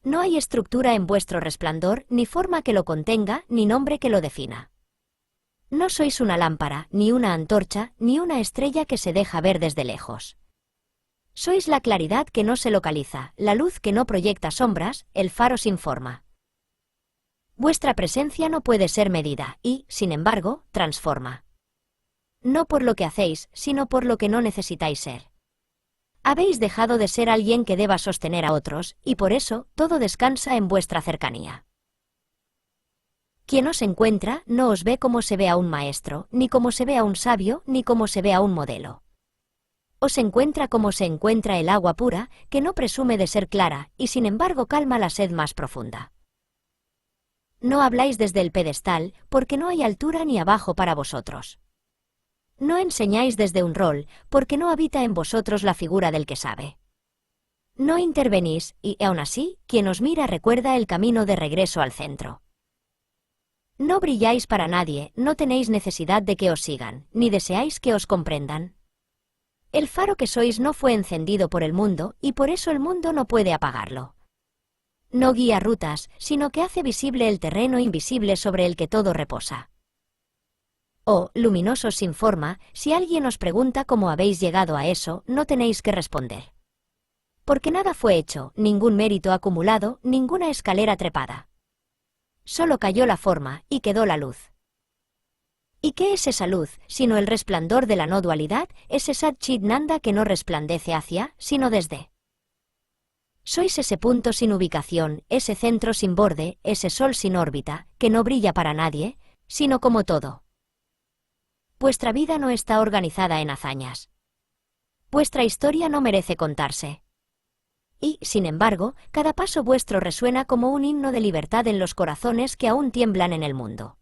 No hay estructura en vuestro resplandor, ni forma que lo contenga, ni nombre que lo defina. No sois una lámpara, ni una antorcha, ni una estrella que se deja ver desde lejos. Sois la claridad que no se localiza, la luz que no proyecta sombras, el faro sin forma. Vuestra presencia no puede ser medida y, sin embargo, transforma. No por lo que hacéis, sino por lo que no necesitáis ser. Habéis dejado de ser alguien que deba sostener a otros, y por eso, todo descansa en vuestra cercanía. Quien os encuentra, no os ve como se ve a un maestro, ni como se ve a un sabio, ni como se ve a un modelo. Os encuentra como se encuentra el agua pura, que no presume de ser clara, y sin embargo calma la sed más profunda. No habláis desde el pedestal, porque no hay altura ni abajo para vosotros. No enseñáis desde un rol, porque no habita en vosotros la figura del que sabe. No intervenís, y aun así, quien os mira recuerda el camino de regreso al centro. No brilláis para nadie, no tenéis necesidad de que os sigan, ni deseáis que os comprendan. El faro que sois no fue encendido por el mundo, y por eso el mundo no puede apagarlo. No guía rutas, sino que hace visible el terreno invisible sobre el que todo reposa. Oh, luminosos sin forma, si alguien os pregunta cómo habéis llegado a eso, no tenéis que responder. Porque nada fue hecho, ningún mérito acumulado, ninguna escalera trepada. Solo cayó la forma, y quedó la luz. ¿Y qué es esa luz, sino el resplandor de la no dualidad, ese Sat Chit Nanda que no resplandece hacia, sino desde? Sois ese punto sin ubicación, ese centro sin borde, ese sol sin órbita, que no brilla para nadie, sino como todo. Vuestra vida no está organizada en hazañas. Vuestra historia no merece contarse. Y, sin embargo, cada paso vuestro resuena como un himno de libertad en los corazones que aún tiemblan en el mundo.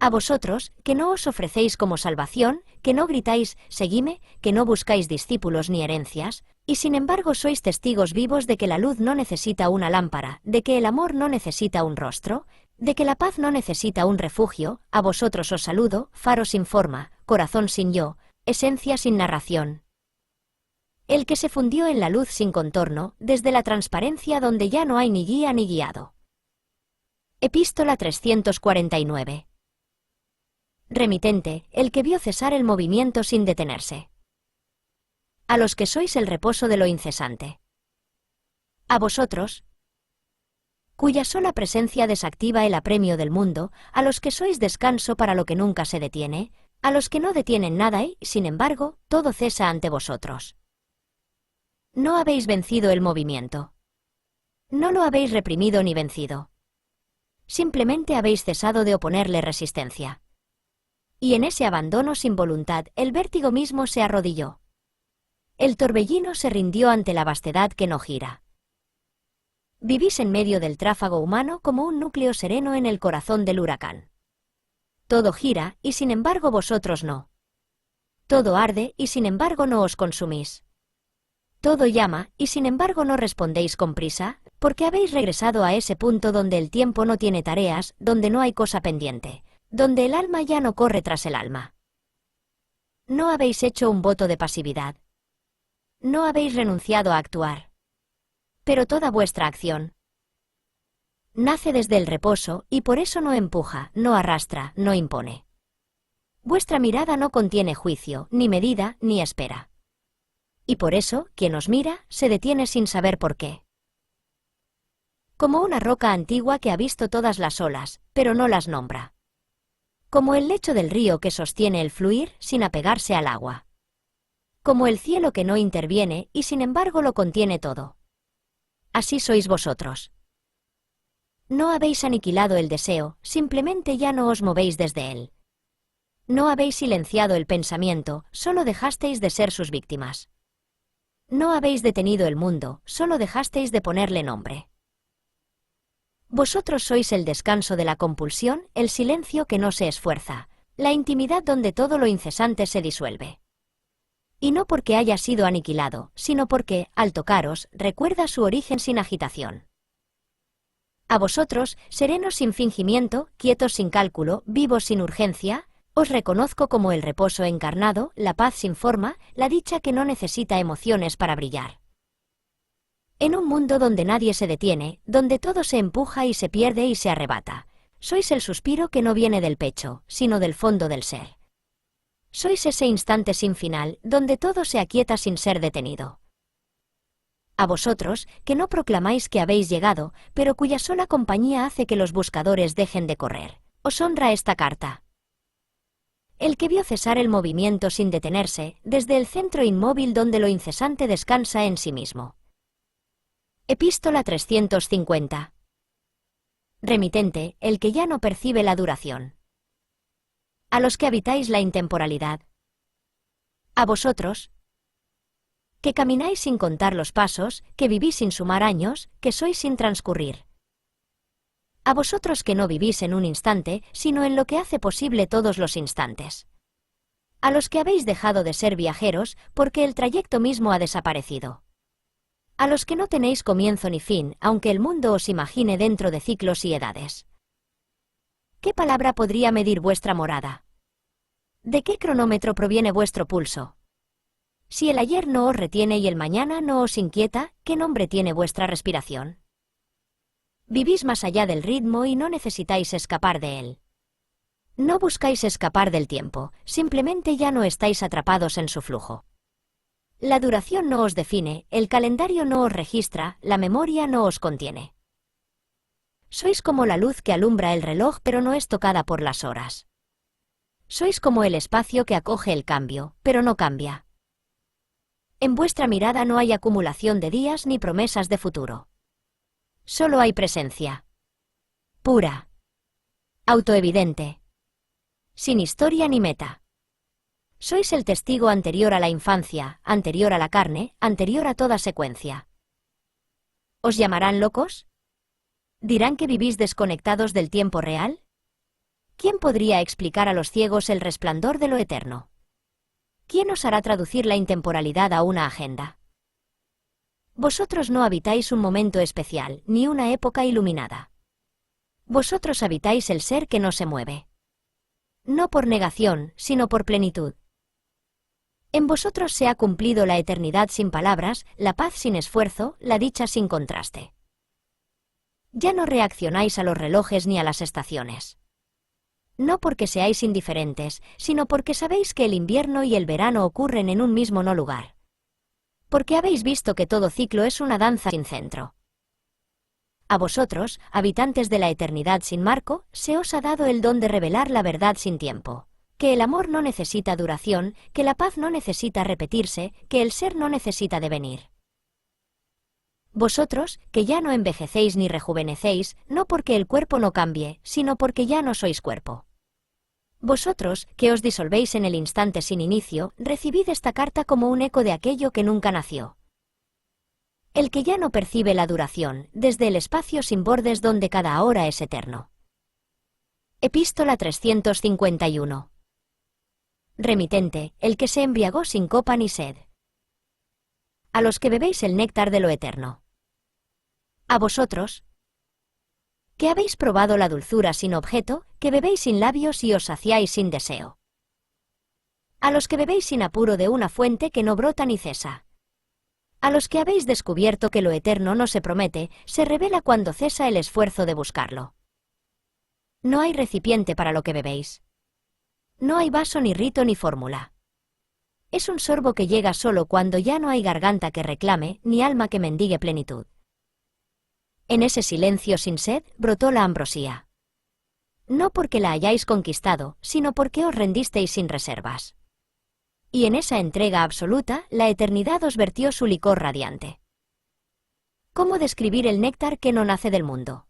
A vosotros, que no os ofrecéis como salvación, que no gritáis, seguime, que no buscáis discípulos ni herencias, y sin embargo sois testigos vivos de que la luz no necesita una lámpara, de que el amor no necesita un rostro, de que la paz no necesita un refugio, a vosotros os saludo, faro sin forma, corazón sin yo, esencia sin narración. El que se fundió en la luz sin contorno, desde la transparencia donde ya no hay ni guía ni guiado. Epístola 349. Remitente, el que vio cesar el movimiento sin detenerse. A los que sois el reposo de lo incesante. A vosotros, cuya sola presencia desactiva el apremio del mundo, a los que sois descanso para lo que nunca se detiene, a los que no detienen nada y, sin embargo, todo cesa ante vosotros. No habéis vencido el movimiento. No lo habéis reprimido ni vencido. Simplemente habéis cesado de oponerle resistencia. Y en ese abandono sin voluntad, el vértigo mismo se arrodilló. El torbellino se rindió ante la vastedad que no gira. Vivís en medio del tráfago humano como un núcleo sereno en el corazón del huracán. Todo gira, y sin embargo vosotros no. Todo arde, y sin embargo no os consumís. Todo llama, y sin embargo no respondéis con prisa, porque habéis regresado a ese punto donde el tiempo no tiene tareas, donde no hay cosa pendiente, donde el alma ya no corre tras el alma. No habéis hecho un voto de pasividad. No habéis renunciado a actuar. Pero toda vuestra acción nace desde el reposo, y por eso no empuja, no arrastra, no impone. Vuestra mirada no contiene juicio, ni medida, ni espera. Y por eso, quien os mira, se detiene sin saber por qué. Como una roca antigua que ha visto todas las olas, pero no las nombra. Como el lecho del río que sostiene el fluir, sin apegarse al agua. Como el cielo que no interviene, y sin embargo lo contiene todo. Así sois vosotros. No habéis aniquilado el deseo, simplemente ya no os movéis desde él. No habéis silenciado el pensamiento, solo dejasteis de ser sus víctimas. No habéis detenido el mundo, solo dejasteis de ponerle nombre. Vosotros sois el descanso de la compulsión, el silencio que no se esfuerza, la intimidad donde todo lo incesante se disuelve. Y no porque haya sido aniquilado, sino porque, al tocaros, recuerda su origen sin agitación. A vosotros, serenos sin fingimiento, quietos sin cálculo, vivos sin urgencia, os reconozco como el reposo encarnado, la paz sin forma, la dicha que no necesita emociones para brillar. En un mundo donde nadie se detiene, donde todo se empuja y se pierde y se arrebata, sois el suspiro que no viene del pecho, sino del fondo del ser. Sois ese instante sin final, donde todo se aquieta sin ser detenido. A vosotros, que no proclamáis que habéis llegado, pero cuya sola compañía hace que los buscadores dejen de correr, os honra esta carta. El que vio cesar el movimiento sin detenerse, desde el centro inmóvil donde lo incesante descansa en sí mismo. Epístola 350. Remitente, el que ya no percibe la duración. A los que habitáis la intemporalidad. A vosotros, que camináis sin contar los pasos, que vivís sin sumar años, que sois sin transcurrir. A vosotros que no vivís en un instante, sino en lo que hace posible todos los instantes. A los que habéis dejado de ser viajeros, porque el trayecto mismo ha desaparecido. A los que no tenéis comienzo ni fin, aunque el mundo os imagine dentro de ciclos y edades. ¿Qué palabra podría medir vuestra morada? ¿De qué cronómetro proviene vuestro pulso? Si el ayer no os retiene y el mañana no os inquieta, ¿qué nombre tiene vuestra respiración? Vivís más allá del ritmo y no necesitáis escapar de él. No buscáis escapar del tiempo, simplemente ya no estáis atrapados en su flujo. La duración no os define, el calendario no os registra, la memoria no os contiene. Sois como la luz que alumbra el reloj pero no es tocada por las horas. Sois como el espacio que acoge el cambio, pero no cambia. En vuestra mirada no hay acumulación de días ni promesas de futuro. Solo hay presencia. Pura. Autoevidente. Sin historia ni meta. Sois el testigo anterior a la infancia, anterior a la carne, anterior a toda secuencia. ¿Os llamarán locos? ¿Dirán que vivís desconectados del tiempo real? ¿Quién podría explicar a los ciegos el resplandor de lo eterno? ¿Quién os hará traducir la intemporalidad a una agenda? Vosotros no habitáis un momento especial, ni una época iluminada. Vosotros habitáis el ser que no se mueve. No por negación, sino por plenitud. En vosotros se ha cumplido la eternidad sin palabras, la paz sin esfuerzo, la dicha sin contraste. Ya no reaccionáis a los relojes ni a las estaciones. No porque seáis indiferentes, sino porque sabéis que el invierno y el verano ocurren en un mismo no lugar. Porque habéis visto que todo ciclo es una danza sin centro. A vosotros, habitantes de la eternidad sin marco, se os ha dado el don de revelar la verdad sin tiempo. Que el amor no necesita duración, que la paz no necesita repetirse, que el ser no necesita devenir. Vosotros, que ya no envejecéis ni rejuvenecéis, no porque el cuerpo no cambie, sino porque ya no sois cuerpo. Vosotros, que os disolvéis en el instante sin inicio, recibid esta carta como un eco de aquello que nunca nació. El que ya no percibe la duración, desde el espacio sin bordes donde cada hora es eterno. Epístola 351. Remitente, el que se embriagó sin copa ni sed. A los que bebéis el néctar de lo eterno. A vosotros, que habéis probado la dulzura sin objeto, que bebéis sin labios y os saciáis sin deseo. A los que bebéis sin apuro de una fuente que no brota ni cesa. A los que habéis descubierto que lo eterno no se promete, se revela cuando cesa el esfuerzo de buscarlo. No hay recipiente para lo que bebéis. No hay vaso ni rito ni fórmula. Es un sorbo que llega solo cuando ya no hay garganta que reclame, ni alma que mendigue plenitud. En ese silencio sin sed, brotó la ambrosía. No porque la hayáis conquistado, sino porque os rendisteis sin reservas. Y en esa entrega absoluta, la eternidad os vertió su licor radiante. ¿Cómo describir el néctar que no nace del mundo?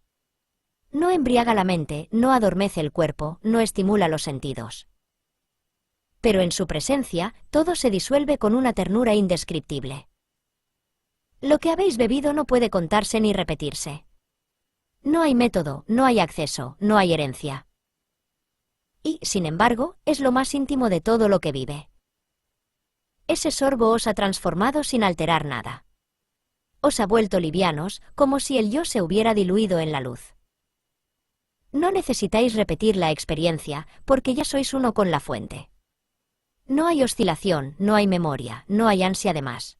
No embriaga la mente, no adormece el cuerpo, no estimula los sentidos. Pero en su presencia, todo se disuelve con una ternura indescriptible. Lo que habéis bebido no puede contarse ni repetirse. No hay método, no hay acceso, no hay herencia. Y, sin embargo, es lo más íntimo de todo lo que vive. Ese sorbo os ha transformado sin alterar nada. Os ha vuelto livianos, como si el yo se hubiera diluido en la luz. No necesitáis repetir la experiencia, porque ya sois uno con la fuente. No hay oscilación, no hay memoria, no hay ansia de más.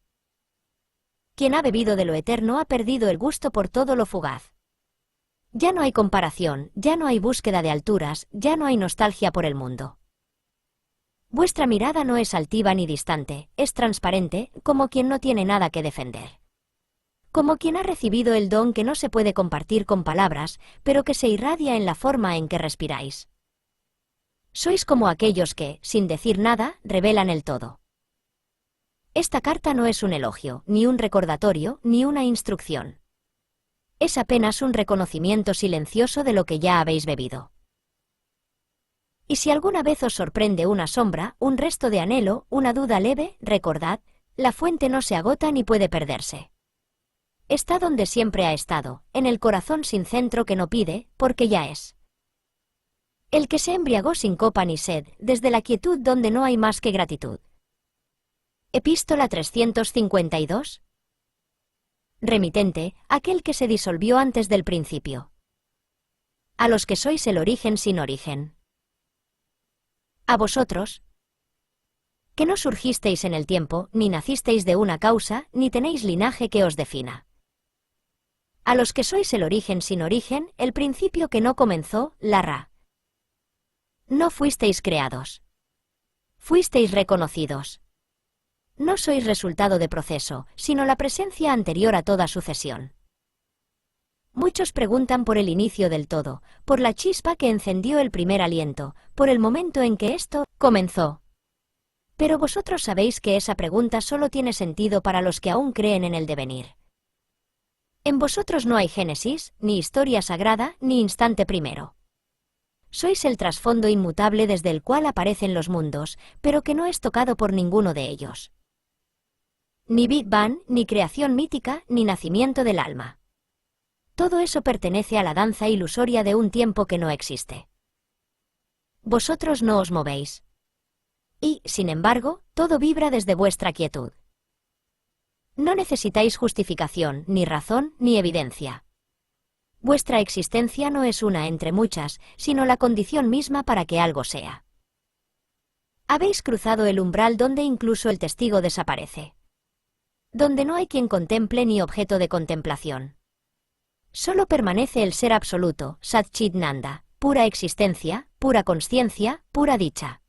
Quien ha bebido de lo eterno ha perdido el gusto por todo lo fugaz. Ya no hay comparación, ya no hay búsqueda de alturas, ya no hay nostalgia por el mundo. Vuestra mirada no es altiva ni distante, es transparente, como quien no tiene nada que defender. Como quien ha recibido el don que no se puede compartir con palabras, pero que se irradia en la forma en que respiráis. Sois como aquellos que, sin decir nada, revelan el todo. Esta carta no es un elogio, ni un recordatorio, ni una instrucción. Es apenas un reconocimiento silencioso de lo que ya habéis bebido. Y si alguna vez os sorprende una sombra, un resto de anhelo, una duda leve, recordad, la fuente no se agota ni puede perderse. Está donde siempre ha estado, en el corazón sin centro que no pide, porque ya es. El que se embriagó sin copa ni sed, desde la quietud donde no hay más que gratitud. Epístola 352. Remitente, aquel que se disolvió antes del principio. A los que sois el origen sin origen. A vosotros, que no surgisteis en el tiempo, ni nacisteis de una causa, ni tenéis linaje que os defina. A los que sois el origen sin origen, el principio que no comenzó, la ra. No fuisteis creados. Fuisteis reconocidos. No sois resultado de proceso, sino la presencia anterior a toda sucesión. Muchos preguntan por el inicio del todo, por la chispa que encendió el primer aliento, por el momento en que esto comenzó. Pero vosotros sabéis que esa pregunta solo tiene sentido para los que aún creen en el devenir. En vosotros no hay génesis, ni historia sagrada, ni instante primero. Sois el trasfondo inmutable desde el cual aparecen los mundos, pero que no es tocado por ninguno de ellos. Ni Big Bang, ni creación mítica, ni nacimiento del alma. Todo eso pertenece a la danza ilusoria de un tiempo que no existe. Vosotros no os movéis. Y, sin embargo, todo vibra desde vuestra quietud. No necesitáis justificación, ni razón, ni evidencia. Vuestra existencia no es una entre muchas, sino la condición misma para que algo sea. Habéis cruzado el umbral donde incluso el testigo desaparece. Donde no hay quien contemple ni objeto de contemplación. Solo permanece el ser absoluto, Sat-Chit Nanda, pura existencia, pura consciencia, pura dicha.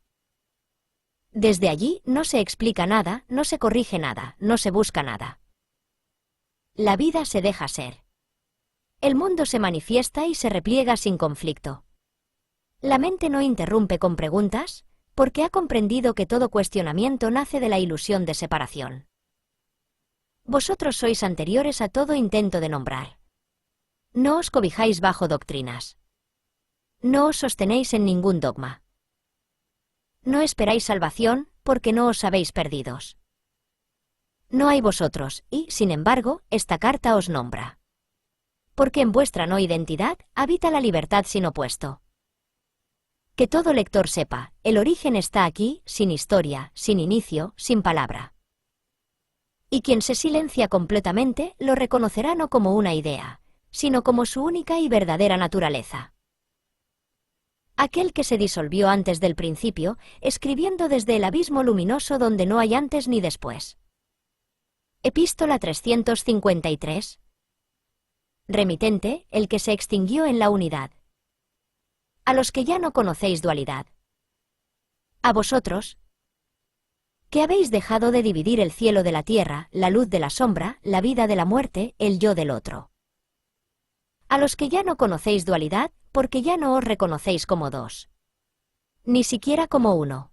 Desde allí no se explica nada, no se corrige nada, no se busca nada. La vida se deja ser. El mundo se manifiesta y se repliega sin conflicto. La mente no interrumpe con preguntas, porque ha comprendido que todo cuestionamiento nace de la ilusión de separación. Vosotros sois anteriores a todo intento de nombrar. No os cobijáis bajo doctrinas. No os sostenéis en ningún dogma. No esperáis salvación, porque no os sabéis perdidos. No hay vosotros, y, sin embargo, esta carta os nombra. Porque en vuestra no identidad habita la libertad sin opuesto. Que todo lector sepa, el origen está aquí, sin historia, sin inicio, sin palabra. Y quien se silencia completamente lo reconocerá no como una idea, sino como su única y verdadera naturaleza. Aquel que se disolvió antes del principio, escribiendo desde el abismo luminoso donde no hay antes ni después. Epístola 353. Remitente, el que se extinguió en la unidad. A los que ya no conocéis dualidad. A vosotros, que habéis dejado de dividir el cielo de la tierra, la luz de la sombra, la vida de la muerte, el yo del otro. A los que ya no conocéis dualidad, porque ya no os reconocéis como dos. Ni siquiera como uno.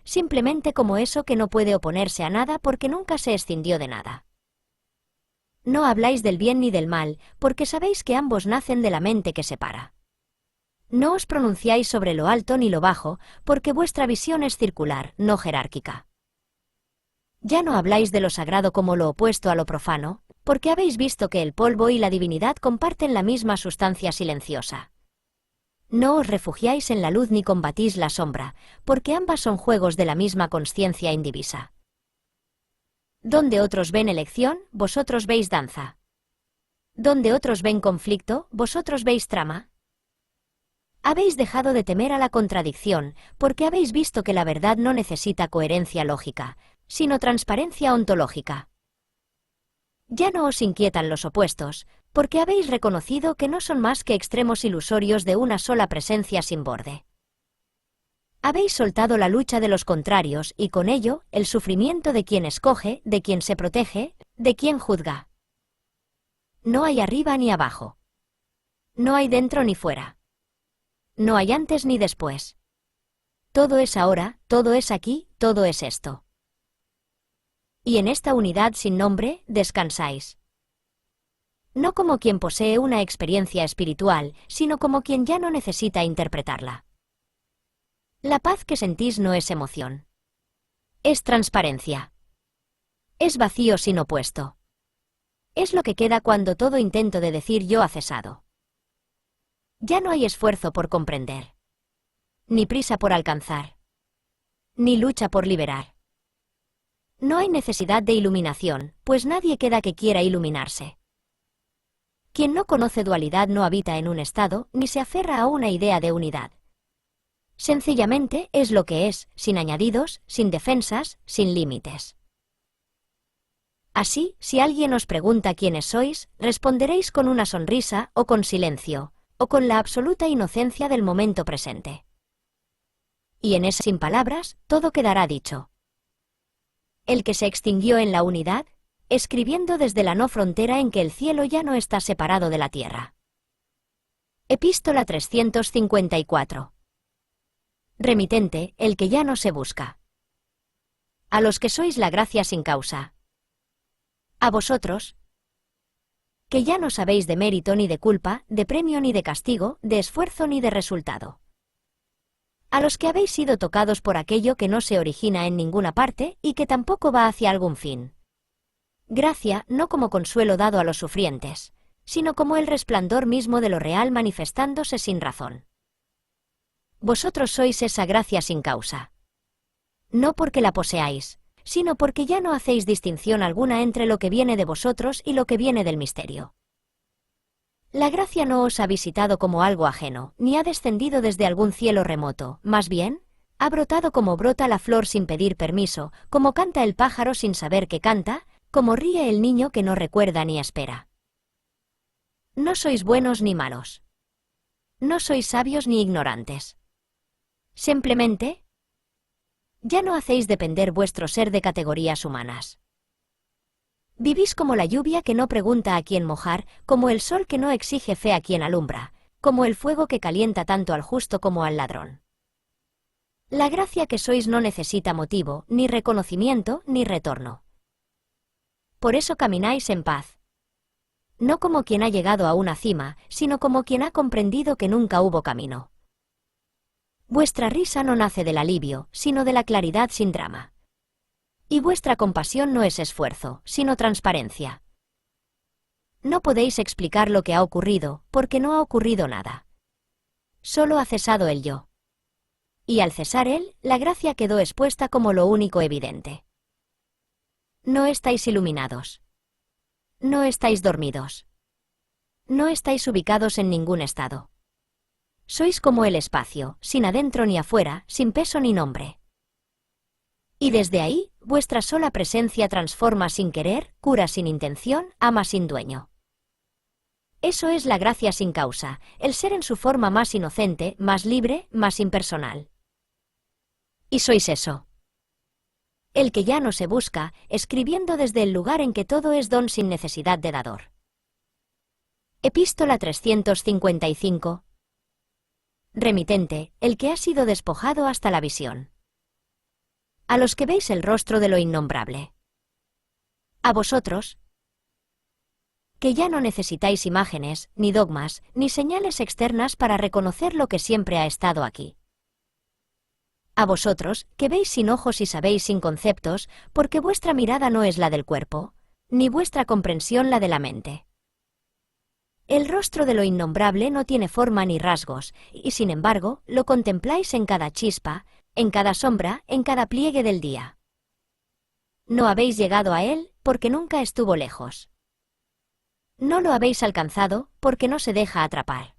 Simplemente como eso que no puede oponerse a nada porque nunca se escindió de nada. No habláis del bien ni del mal, porque sabéis que ambos nacen de la mente que separa. No os pronunciáis sobre lo alto ni lo bajo, porque vuestra visión es circular, no jerárquica. Ya no habláis de lo sagrado como lo opuesto a lo profano, porque habéis visto que el polvo y la divinidad comparten la misma sustancia silenciosa. No os refugiáis en la luz ni combatís la sombra, porque ambas son juegos de la misma consciencia indivisa. Donde otros ven elección, vosotros veis danza. Donde otros ven conflicto, vosotros veis trama. Habéis dejado de temer a la contradicción, porque habéis visto que la verdad no necesita coherencia lógica, sino transparencia ontológica. Ya no os inquietan los opuestos, porque habéis reconocido que no son más que extremos ilusorios de una sola presencia sin borde. Habéis soltado la lucha de los contrarios y con ello el sufrimiento de quien escoge, de quien se protege, de quien juzga. No hay arriba ni abajo. No hay dentro ni fuera. No hay antes ni después. Todo es ahora, todo es aquí, todo es esto. Y en esta unidad sin nombre, descansáis. No como quien posee una experiencia espiritual, sino como quien ya no necesita interpretarla. La paz que sentís no es emoción. Es transparencia. Es vacío sin opuesto. Es lo que queda cuando todo intento de decir yo ha cesado. Ya no hay esfuerzo por comprender. Ni prisa por alcanzar. Ni lucha por liberar. No hay necesidad de iluminación, pues nadie queda que quiera iluminarse. Quien no conoce dualidad no habita en un estado, ni se aferra a una idea de unidad. Sencillamente es lo que es, sin añadidos, sin defensas, sin límites. Así, si alguien os pregunta quiénes sois, responderéis con una sonrisa, o con silencio, o con la absoluta inocencia del momento presente. Y en esas sin palabras, todo quedará dicho. El que se extinguió en la unidad, escribiendo desde la no frontera en que el cielo ya no está separado de la tierra. Epístola 354. Remitente, el que ya no se busca. A los que sois la gracia sin causa. A vosotros, que ya no sabéis de mérito ni de culpa, de premio ni de castigo, de esfuerzo ni de resultado. A los que habéis sido tocados por aquello que no se origina en ninguna parte y que tampoco va hacia algún fin. Gracia no como consuelo dado a los sufrientes, sino como el resplandor mismo de lo real manifestándose sin razón. Vosotros sois esa gracia sin causa. No porque la poseáis, sino porque ya no hacéis distinción alguna entre lo que viene de vosotros y lo que viene del misterio. La gracia no os ha visitado como algo ajeno, ni ha descendido desde algún cielo remoto, más bien, ha brotado como brota la flor sin pedir permiso, como canta el pájaro sin saber que canta, como ríe el niño que no recuerda ni espera. No sois buenos ni malos. No sois sabios ni ignorantes. Simplemente, ya no hacéis depender vuestro ser de categorías humanas. Vivís como la lluvia que no pregunta a quién mojar, como el sol que no exige fe a quien alumbra, como el fuego que calienta tanto al justo como al ladrón. La gracia que sois no necesita motivo, ni reconocimiento, ni retorno. Por eso camináis en paz. No como quien ha llegado a una cima, sino como quien ha comprendido que nunca hubo camino. Vuestra risa no nace del alivio, sino de la claridad sin drama. Y vuestra compasión no es esfuerzo, sino transparencia. No podéis explicar lo que ha ocurrido, porque no ha ocurrido nada. Solo ha cesado el yo. Y al cesar él, la gracia quedó expuesta como lo único evidente. No estáis iluminados. No estáis dormidos. No estáis ubicados en ningún estado. Sois como el espacio, sin adentro ni afuera, sin peso ni nombre. Y desde ahí, vuestra sola presencia transforma sin querer, cura sin intención, ama sin dueño. Eso es la gracia sin causa, el ser en su forma más inocente, más libre, más impersonal. Y sois eso. El que ya no se busca, escribiendo desde el lugar en que todo es don sin necesidad de dador. Epístola 355. Remitente, el que ha sido despojado hasta la visión. A los que veis el rostro de lo innombrable. A vosotros, que ya no necesitáis imágenes, ni dogmas, ni señales externas para reconocer lo que siempre ha estado aquí. A vosotros, que veis sin ojos y sabéis sin conceptos, porque vuestra mirada no es la del cuerpo, ni vuestra comprensión la de la mente. El rostro de lo innombrable no tiene forma ni rasgos, y sin embargo, lo contempláis en cada chispa, en cada sombra, en cada pliegue del día. No habéis llegado a él, porque nunca estuvo lejos. No lo habéis alcanzado, porque no se deja atrapar.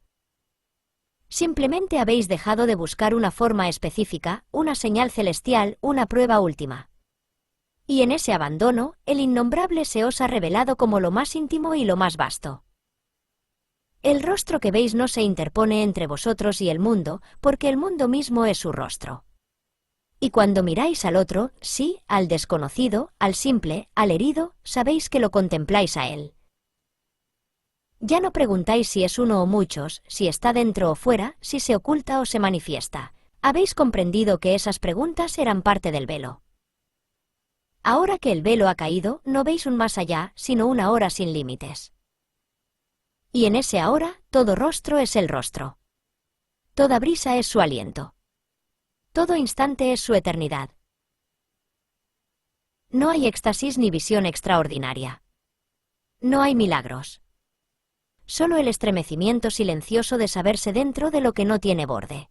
Simplemente habéis dejado de buscar una forma específica, una señal celestial, una prueba última. Y en ese abandono, el innombrable se os ha revelado como lo más íntimo y lo más vasto. El rostro que veis no se interpone entre vosotros y el mundo, porque el mundo mismo es su rostro. Y cuando miráis al otro, sí, al desconocido, al simple, al herido, sabéis que lo contempláis a él. Ya no preguntáis si es uno o muchos, si está dentro o fuera, si se oculta o se manifiesta. Habéis comprendido que esas preguntas eran parte del velo. Ahora que el velo ha caído, no veis un más allá, sino una hora sin límites. Y en ese ahora, todo rostro es el rostro. Toda brisa es su aliento. Todo instante es su eternidad. No hay éxtasis ni visión extraordinaria. No hay milagros. Solo el estremecimiento silencioso de saberse dentro de lo que no tiene borde.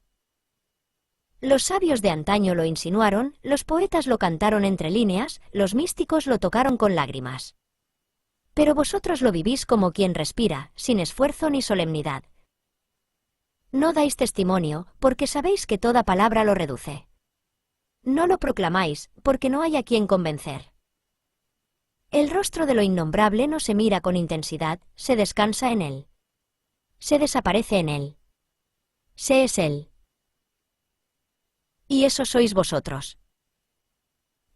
Los sabios de antaño lo insinuaron, los poetas lo cantaron entre líneas, los místicos lo tocaron con lágrimas. Pero vosotros lo vivís como quien respira, sin esfuerzo ni solemnidad. No dais testimonio, porque sabéis que toda palabra lo reduce. No lo proclamáis, porque no hay a quien convencer. El rostro de lo innombrable no se mira con intensidad, se descansa en él. Se desaparece en él. Se es él. Y eso sois vosotros.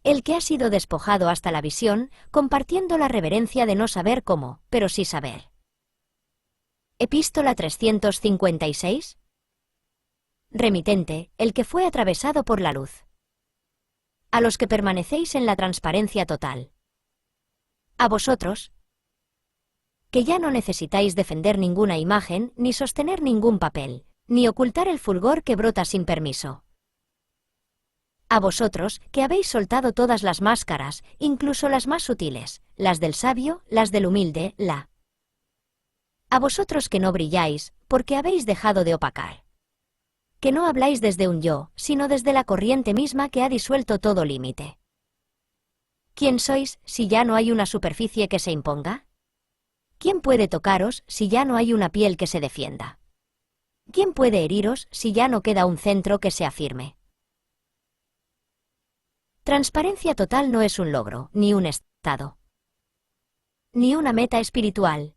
El que ha sido despojado hasta la visión, compartiendo la reverencia de no saber cómo, pero sí saber. Epístola 356. Remitente, el que fue atravesado por la luz. A los que permanecéis en la transparencia total. A vosotros, que ya no necesitáis defender ninguna imagen, ni sostener ningún papel, ni ocultar el fulgor que brota sin permiso. A vosotros, que habéis soltado todas las máscaras, incluso las más sutiles, las del sabio, las del humilde, A vosotros que no brilláis, porque habéis dejado de opacar. Que no habláis desde un yo, sino desde la corriente misma que ha disuelto todo límite. ¿Quién sois, si ya no hay una superficie que se imponga? ¿Quién puede tocaros, si ya no hay una piel que se defienda? ¿Quién puede heriros, si ya no queda un centro que se afirme? Transparencia total no es un logro, ni un estado, ni una meta espiritual.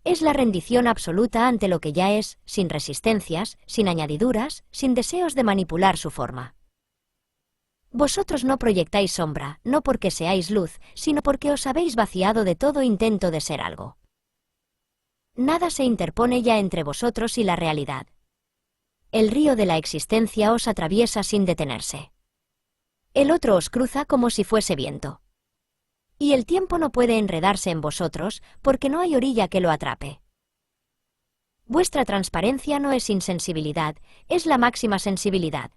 Es la rendición absoluta ante lo que ya es, sin resistencias, sin añadiduras, sin deseos de manipular su forma. Vosotros no proyectáis sombra, no porque seáis luz, sino porque os habéis vaciado de todo intento de ser algo. Nada se interpone ya entre vosotros y la realidad. El río de la existencia os atraviesa sin detenerse. El otro os cruza como si fuese viento. Y el tiempo no puede enredarse en vosotros, porque no hay orilla que lo atrape. Vuestra transparencia no es insensibilidad, es la máxima sensibilidad.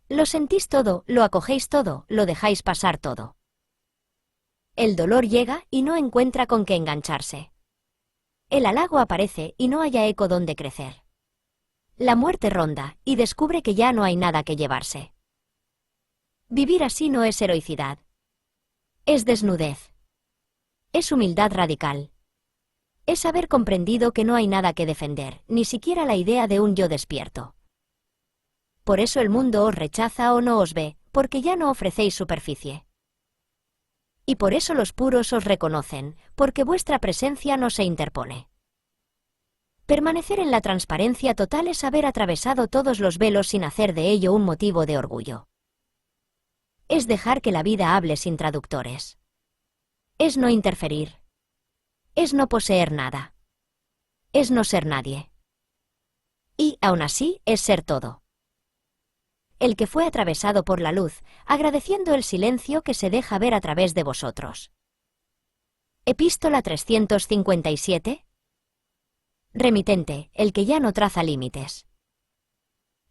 Lo sentís todo, lo acogéis todo, lo dejáis pasar todo. El dolor llega y no encuentra con qué engancharse. El halago aparece y no haya eco donde crecer. La muerte ronda y descubre que ya no hay nada que llevarse. Vivir así no es heroicidad. Es desnudez. Es humildad radical. Es haber comprendido que no hay nada que defender, ni siquiera la idea de un yo despierto. Por eso el mundo os rechaza o no os ve, porque ya no ofrecéis superficie. Y por eso los puros os reconocen, porque vuestra presencia no se interpone. Permanecer en la transparencia total es haber atravesado todos los velos sin hacer de ello un motivo de orgullo. Es dejar que la vida hable sin traductores. Es no interferir. Es no poseer nada. Es no ser nadie. Y, aún así, es ser todo. El que fue atravesado por la luz, agradeciendo el silencio que se deja ver a través de vosotros. Epístola 357. Remitente, el que ya no traza límites.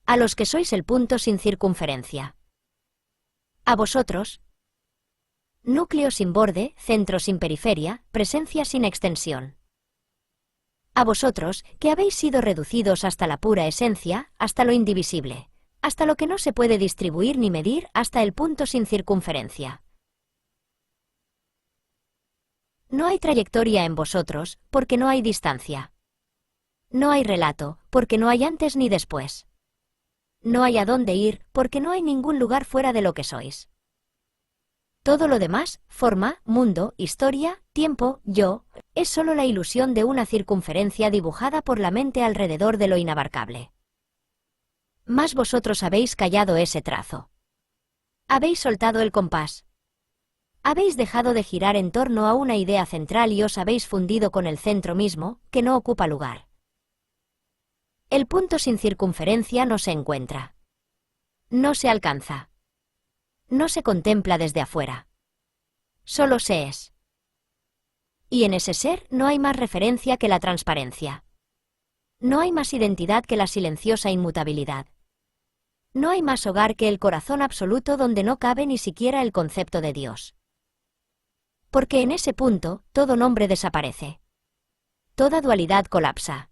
A los que sois el punto sin circunferencia. A vosotros, núcleo sin borde, centro sin periferia, presencia sin extensión. A vosotros, que habéis sido reducidos hasta la pura esencia, hasta lo indivisible, hasta lo que no se puede distribuir ni medir, hasta el punto sin circunferencia. No hay trayectoria en vosotros, porque no hay distancia. No hay relato, porque no hay antes ni después. No hay a dónde ir, porque no hay ningún lugar fuera de lo que sois. Todo lo demás, forma, mundo, historia, tiempo, yo, es solo la ilusión de una circunferencia dibujada por la mente alrededor de lo inabarcable. Mas vosotros habéis callado ese trazo. Habéis soltado el compás. Habéis dejado de girar en torno a una idea central y os habéis fundido con el centro mismo, que no ocupa lugar. El punto sin circunferencia no se encuentra. No se alcanza. No se contempla desde afuera. Solo se es. Y en ese ser no hay más referencia que la transparencia. No hay más identidad que la silenciosa inmutabilidad. No hay más hogar que el corazón absoluto donde no cabe ni siquiera el concepto de Dios. Porque en ese punto, todo nombre desaparece. Toda dualidad colapsa.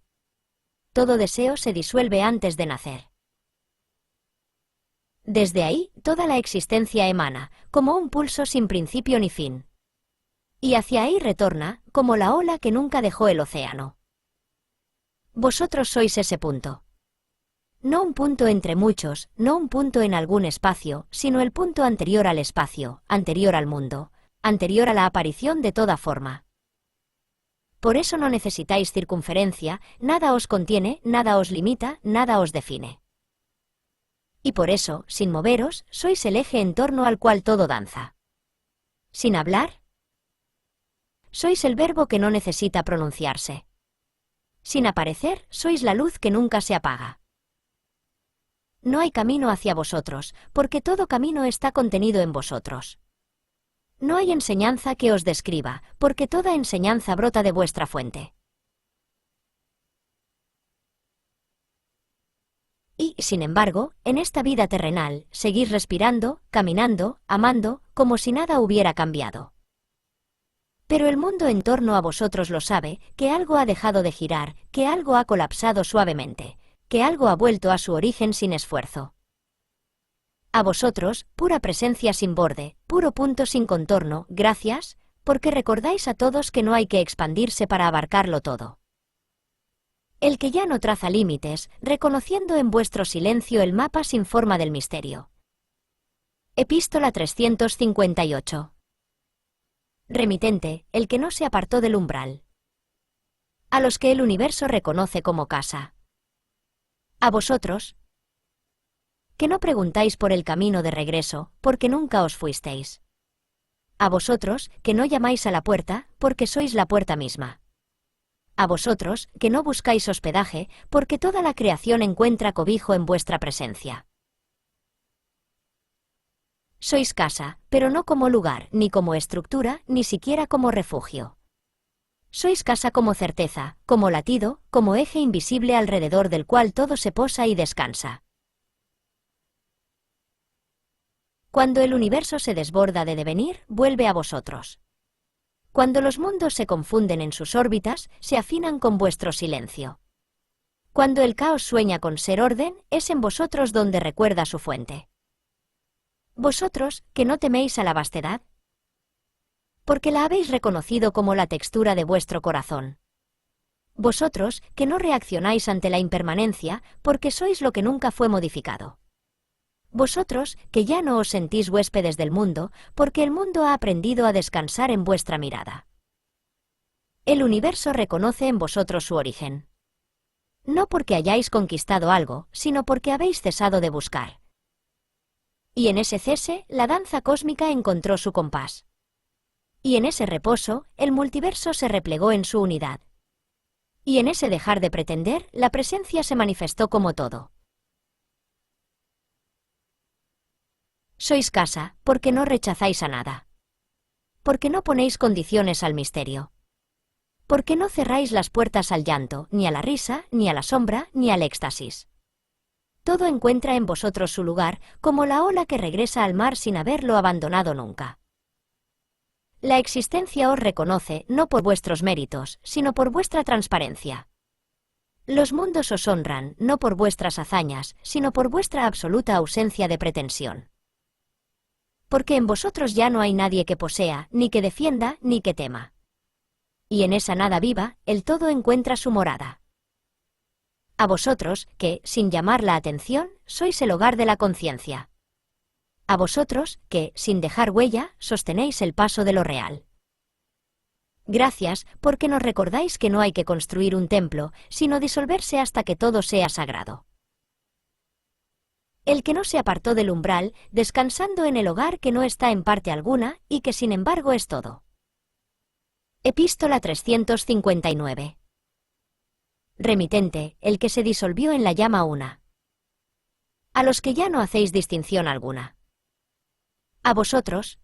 Todo deseo se disuelve antes de nacer. Desde ahí, toda la existencia emana, como un pulso sin principio ni fin. Y hacia ahí retorna, como la ola que nunca dejó el océano. Vosotros sois ese punto. No un punto entre muchos, no un punto en algún espacio, sino el punto anterior al espacio, anterior al mundo, anterior a la aparición de toda forma. Por eso no necesitáis circunferencia, nada os contiene, nada os limita, nada os define. Y por eso, sin moveros, sois el eje en torno al cual todo danza. Sin hablar, sois el verbo que no necesita pronunciarse. Sin aparecer, sois la luz que nunca se apaga. No hay camino hacia vosotros, porque todo camino está contenido en vosotros. No hay enseñanza que os describa, porque toda enseñanza brota de vuestra fuente. Y, sin embargo, en esta vida terrenal, seguís respirando, caminando, amando, como si nada hubiera cambiado. Pero el mundo en torno a vosotros lo sabe, que algo ha dejado de girar, que algo ha colapsado suavemente, que algo ha vuelto a su origen sin esfuerzo. A vosotros, pura presencia sin borde, puro punto sin contorno, gracias, porque recordáis a todos que no hay que expandirse para abarcarlo todo. El que ya no traza límites, reconociendo en vuestro silencio el mapa sin forma del misterio. Epístola 358. Remitente, el que no se apartó del umbral. A los que el universo reconoce como casa. A vosotros, que no preguntáis por el camino de regreso, porque nunca os fuisteis. A vosotros, que no llamáis a la puerta, porque sois la puerta misma. A vosotros, que no buscáis hospedaje, porque toda la creación encuentra cobijo en vuestra presencia. Sois casa, pero no como lugar, ni como estructura, ni siquiera como refugio. Sois casa como certeza, como latido, como eje invisible alrededor del cual todo se posa y descansa. Cuando el universo se desborda de devenir, vuelve a vosotros. Cuando los mundos se confunden en sus órbitas, se afinan con vuestro silencio. Cuando el caos sueña con ser orden, es en vosotros donde recuerda su fuente. Vosotros, que no teméis a la vastedad, porque la habéis reconocido como la textura de vuestro corazón. Vosotros, que no reaccionáis ante la impermanencia, porque sois lo que nunca fue modificado. Vosotros, que ya no os sentís huéspedes del mundo, porque el mundo ha aprendido a descansar en vuestra mirada. El universo reconoce en vosotros su origen. No porque hayáis conquistado algo, sino porque habéis cesado de buscar. Y en ese cese, la danza cósmica encontró su compás. Y en ese reposo, el multiverso se replegó en su unidad. Y en ese dejar de pretender, la presencia se manifestó como todo. Sois casa, porque no rechazáis a nada. Porque no ponéis condiciones al misterio. Porque no cerráis las puertas al llanto, ni a la risa, ni a la sombra, ni al éxtasis. Todo encuentra en vosotros su lugar, como la ola que regresa al mar sin haberlo abandonado nunca. La existencia os reconoce no por vuestros méritos, sino por vuestra transparencia. Los mundos os honran no por vuestras hazañas, sino por vuestra absoluta ausencia de pretensión. Porque en vosotros ya no hay nadie que posea, ni que defienda, ni que tema. Y en esa nada viva, el todo encuentra su morada. A vosotros, que, sin llamar la atención, sois el hogar de la conciencia. A vosotros, que, sin dejar huella, sostenéis el paso de lo real. Gracias, porque nos recordáis que no hay que construir un templo, sino disolverse hasta que todo sea sagrado. El que no se apartó del umbral, descansando en el hogar que no está en parte alguna, y que sin embargo es todo. Epístola 359. Remitente, el que se disolvió en la llama una. A los que ya no hacéis distinción alguna. A vosotros,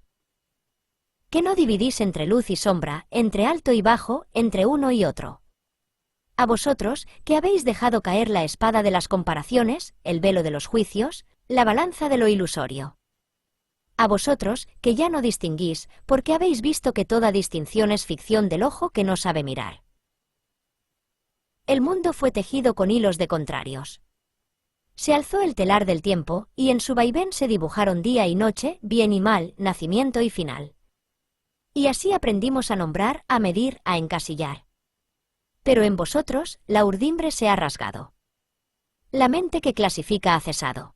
que no dividís entre luz y sombra, entre alto y bajo, entre uno y otro. A vosotros, que habéis dejado caer la espada de las comparaciones, el velo de los juicios, la balanza de lo ilusorio. A vosotros, que ya no distinguís, porque habéis visto que toda distinción es ficción del ojo que no sabe mirar. El mundo fue tejido con hilos de contrarios. Se alzó el telar del tiempo, y en su vaivén se dibujaron día y noche, bien y mal, nacimiento y final. Y así aprendimos a nombrar, a medir, a encasillar. Pero en vosotros, la urdimbre se ha rasgado. La mente que clasifica ha cesado.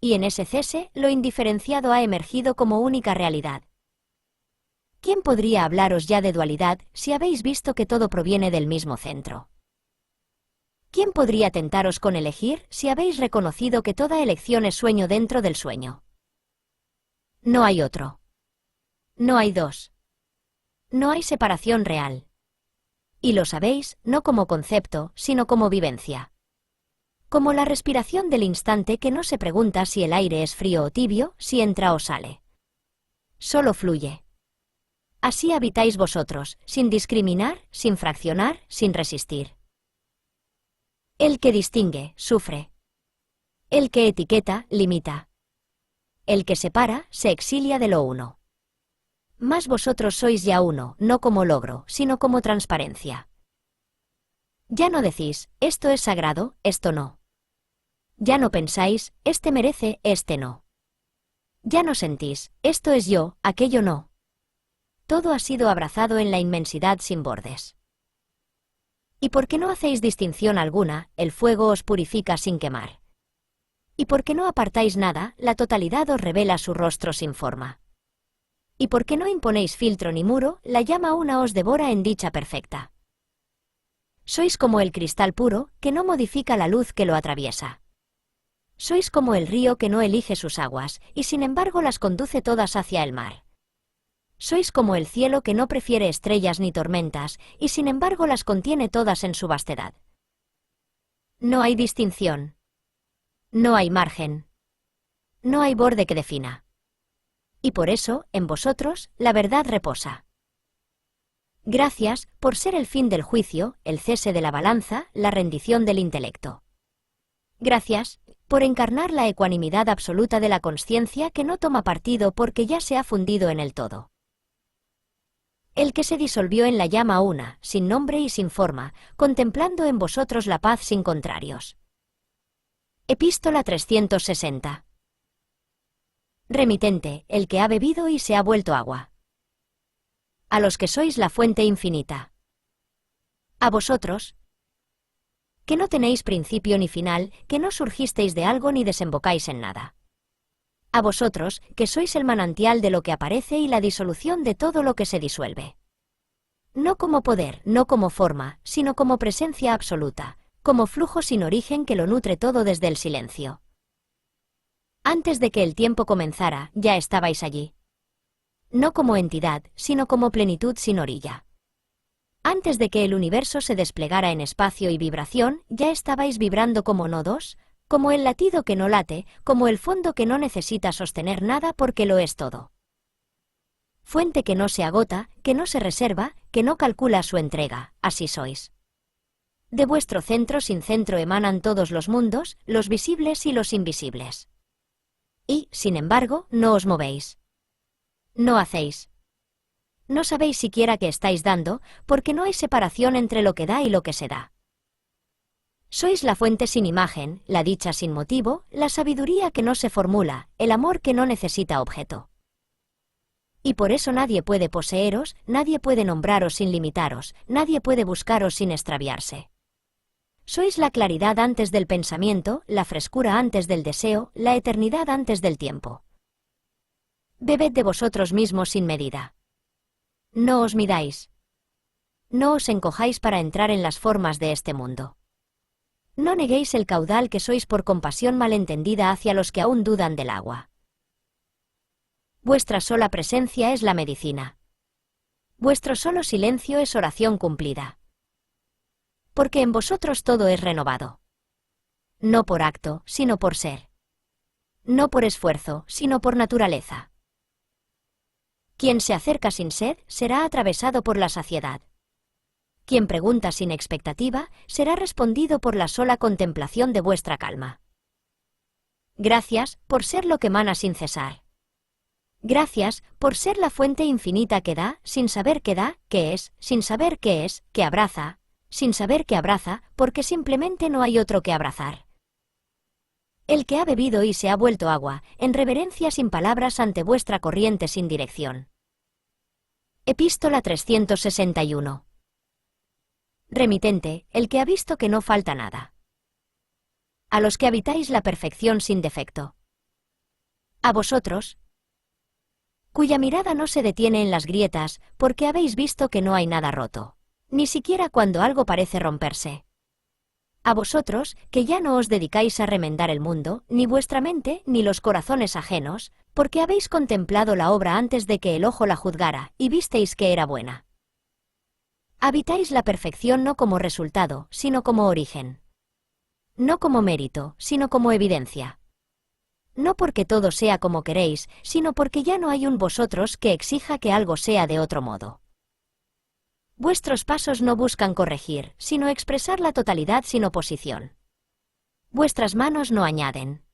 Y en ese cese, lo indiferenciado ha emergido como única realidad. ¿Quién podría hablaros ya de dualidad si habéis visto que todo proviene del mismo centro? ¿Quién podría tentaros con elegir si habéis reconocido que toda elección es sueño dentro del sueño? No hay otro. No hay dos. No hay separación real. Y lo sabéis, no como concepto, sino como vivencia. Como la respiración del instante que no se pregunta si el aire es frío o tibio, si entra o sale. Solo fluye. Así habitáis vosotros, sin discriminar, sin fraccionar, sin resistir. El que distingue, sufre. El que etiqueta, limita. El que separa, se exilia de lo uno. Mas vosotros sois ya uno, no como logro, sino como transparencia. Ya no decís, esto es sagrado, esto no. Ya no pensáis, este merece, este no. Ya no sentís, esto es yo, aquello no. Todo ha sido abrazado en la inmensidad sin bordes. Y porque no hacéis distinción alguna, el fuego os purifica sin quemar. Y porque no apartáis nada, la totalidad os revela su rostro sin forma. Y porque no imponéis filtro ni muro, la llama una os devora en dicha perfecta. Sois como el cristal puro, que no modifica la luz que lo atraviesa. Sois como el río que no elige sus aguas, y sin embargo las conduce todas hacia el mar. Sois como el cielo que no prefiere estrellas ni tormentas, y sin embargo las contiene todas en su vastedad. No hay distinción. No hay margen. No hay borde que defina. Y por eso, en vosotros, la verdad reposa. Gracias, por ser el fin del juicio, el cese de la balanza, la rendición del intelecto. Gracias, por encarnar la ecuanimidad absoluta de la consciencia que no toma partido porque ya se ha fundido en el todo. El que se disolvió en la llama una, sin nombre y sin forma, contemplando en vosotros la paz sin contrarios. Epístola 360. Remitente, el que ha bebido y se ha vuelto agua. A los que sois la fuente infinita. A vosotros, que no tenéis principio ni final, que no surgisteis de algo ni desembocáis en nada. A vosotros, que sois el manantial de lo que aparece y la disolución de todo lo que se disuelve. No como poder, no como forma, sino como presencia absoluta, como flujo sin origen que lo nutre todo desde el silencio. Antes de que el tiempo comenzara, ya estabais allí. No como entidad, sino como plenitud sin orilla. Antes de que el universo se desplegara en espacio y vibración, ya estabais vibrando como nodos, como el latido que no late, como el fondo que no necesita sostener nada porque lo es todo. Fuente que no se agota, que no se reserva, que no calcula su entrega, así sois. De vuestro centro sin centro emanan todos los mundos, los visibles y los invisibles. Y, sin embargo, no os movéis. No hacéis. No sabéis siquiera que estáis dando, porque no hay separación entre lo que da y lo que se da. Sois la fuente sin imagen, la dicha sin motivo, la sabiduría que no se formula, el amor que no necesita objeto. Y por eso nadie puede poseeros, nadie puede nombraros sin limitaros, nadie puede buscaros sin extraviarse. Sois la claridad antes del pensamiento, la frescura antes del deseo, la eternidad antes del tiempo. Bebed de vosotros mismos sin medida. No os midáis. No os encojáis para entrar en las formas de este mundo. No neguéis el caudal que sois por compasión malentendida hacia los que aún dudan del agua. Vuestra sola presencia es la medicina. Vuestro solo silencio es oración cumplida. Porque en vosotros todo es renovado. No por acto, sino por ser. No por esfuerzo, sino por naturaleza. Quien se acerca sin sed, será atravesado por la saciedad. Quien pregunta sin expectativa, será respondido por la sola contemplación de vuestra calma. Gracias, por ser lo que emana sin cesar. Gracias, por ser la fuente infinita que da, sin saber qué da, qué es, sin saber qué es, que abraza, sin saber que abraza, porque simplemente no hay otro que abrazar. El que ha bebido y se ha vuelto agua, en reverencia sin palabras ante vuestra corriente sin dirección. Epístola 361. Remitente, el que ha visto que no falta nada. A los que habitáis la perfección sin defecto. A vosotros, cuya mirada no se detiene en las grietas, porque habéis visto que no hay nada roto, ni siquiera cuando algo parece romperse. A vosotros, que ya no os dedicáis a remendar el mundo, ni vuestra mente, ni los corazones ajenos, porque habéis contemplado la obra antes de que el ojo la juzgara, y visteis que era buena. Habitáis la perfección no como resultado, sino como origen. No como mérito, sino como evidencia. No porque todo sea como queréis, sino porque ya no hay un vosotros que exija que algo sea de otro modo. Vuestros pasos no buscan corregir, sino expresar la totalidad sin oposición. Vuestras manos no añaden.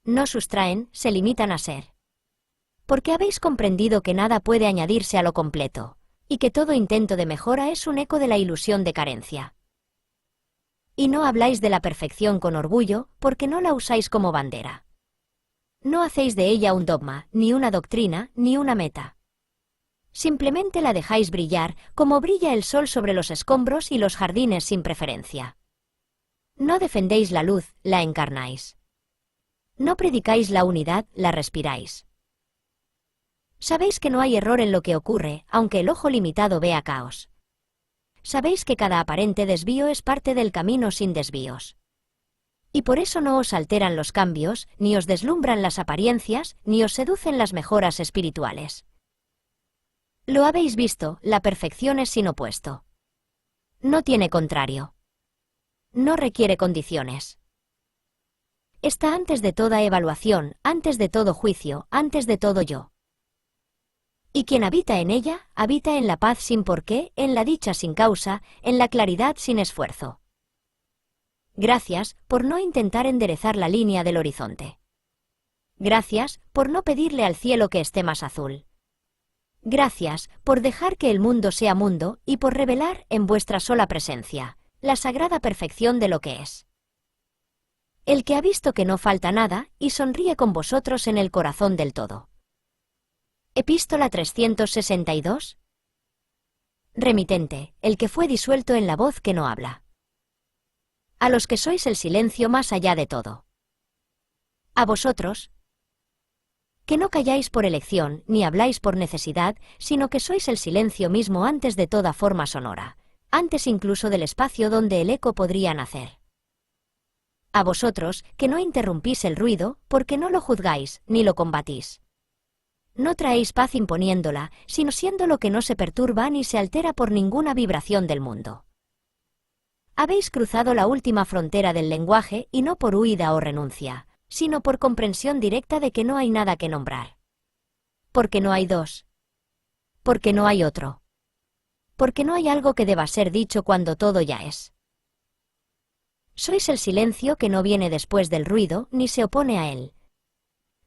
No sustraen, se limitan a ser. Porque habéis comprendido que nada puede añadirse a lo completo, y que todo intento de mejora es un eco de la ilusión de carencia. Y no habláis de la perfección con orgullo, porque no la usáis como bandera. No hacéis de ella un dogma, ni una doctrina, ni una meta. Simplemente la dejáis brillar, como brilla el sol sobre los escombros y los jardines sin preferencia. No defendéis la luz, la encarnáis. No predicáis la unidad, la respiráis. Sabéis que no hay error en lo que ocurre, aunque el ojo limitado vea caos. Sabéis que cada aparente desvío es parte del camino sin desvíos. Y por eso no os alteran los cambios, ni os deslumbran las apariencias, ni os seducen las mejoras espirituales. Lo habéis visto, la perfección es sin opuesto. No tiene contrario. No requiere condiciones. Está antes de toda evaluación, antes de todo juicio, antes de todo yo. Y quien habita en ella, habita en la paz sin porqué, en la dicha sin causa, en la claridad sin esfuerzo. Gracias por no intentar enderezar la línea del horizonte. Gracias por no pedirle al cielo que esté más azul. Gracias por dejar que el mundo sea mundo y por revelar en vuestra sola presencia la sagrada perfección de lo que es. El que ha visto que no falta nada y sonríe con vosotros en el corazón del todo. Epístola 362. Remitente, el que fue disuelto en la voz que no habla. A los que sois el silencio más allá de todo. A vosotros, que no calláis por elección, ni habláis por necesidad, sino que sois el silencio mismo antes de toda forma sonora, antes incluso del espacio donde el eco podría nacer. A vosotros, que no interrumpís el ruido, porque no lo juzgáis, ni lo combatís. No traéis paz imponiéndola, sino siendo lo que no se perturba ni se altera por ninguna vibración del mundo. Habéis cruzado la última frontera del lenguaje y no por huida o renuncia, sino por comprensión directa de que no hay nada que nombrar. Porque no hay dos. Porque no hay otro. Porque no hay algo que deba ser dicho cuando todo ya es. Sois el silencio que no viene después del ruido ni se opone a él.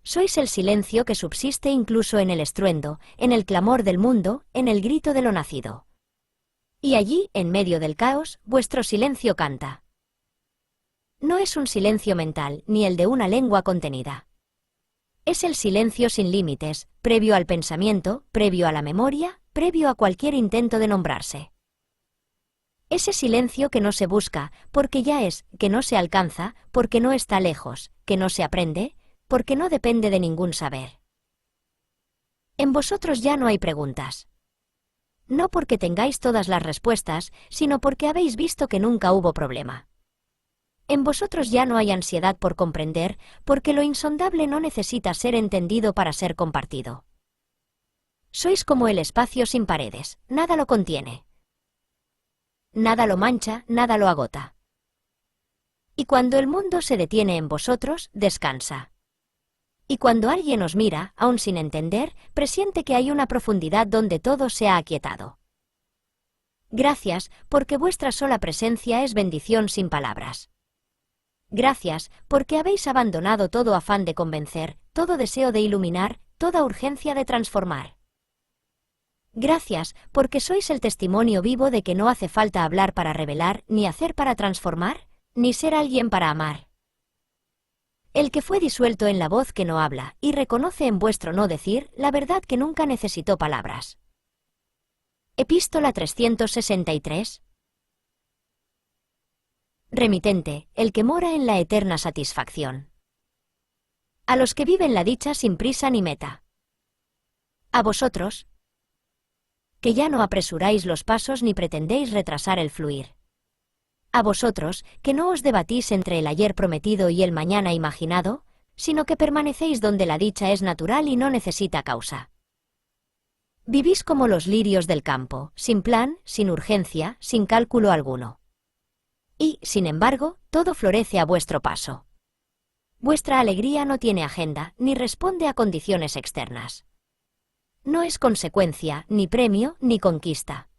Sois el silencio que subsiste incluso en el estruendo, en el clamor del mundo, en el grito de lo nacido. Y allí, en medio del caos, vuestro silencio canta. No es un silencio mental, ni el de una lengua contenida. Es el silencio sin límites, previo al pensamiento, previo a la memoria, previo a cualquier intento de nombrarse. Ese silencio que no se busca, porque ya es, que no se alcanza, porque no está lejos, que no se aprende, porque no depende de ningún saber. En vosotros ya no hay preguntas. No porque tengáis todas las respuestas, sino porque habéis visto que nunca hubo problema. En vosotros ya no hay ansiedad por comprender, porque lo insondable no necesita ser entendido para ser compartido. Sois como el espacio sin paredes, nada lo contiene. Nada lo mancha, nada lo agota. Y cuando el mundo se detiene en vosotros, descansa. Y cuando alguien os mira, aun sin entender, presiente que hay una profundidad donde todo se ha aquietado. Gracias, porque vuestra sola presencia es bendición sin palabras. Gracias, porque habéis abandonado todo afán de convencer, todo deseo de iluminar, toda urgencia de transformar. Gracias, porque sois el testimonio vivo de que no hace falta hablar para revelar, ni hacer para transformar, ni ser alguien para amar. El que fue disuelto en la voz que no habla, y reconoce en vuestro no decir la verdad que nunca necesitó palabras. Epístola 363. Remitente, el que mora en la eterna satisfacción. A los que viven la dicha sin prisa ni meta. A vosotros, que ya no apresuráis los pasos ni pretendéis retrasar el fluir. A vosotros, que no os debatís entre el ayer prometido y el mañana imaginado, sino que permanecéis donde la dicha es natural y no necesita causa. Vivís como los lirios del campo, sin plan, sin urgencia, sin cálculo alguno. Y, sin embargo, todo florece a vuestro paso. Vuestra alegría no tiene agenda, ni responde a condiciones externas. No es consecuencia, ni premio, ni conquista.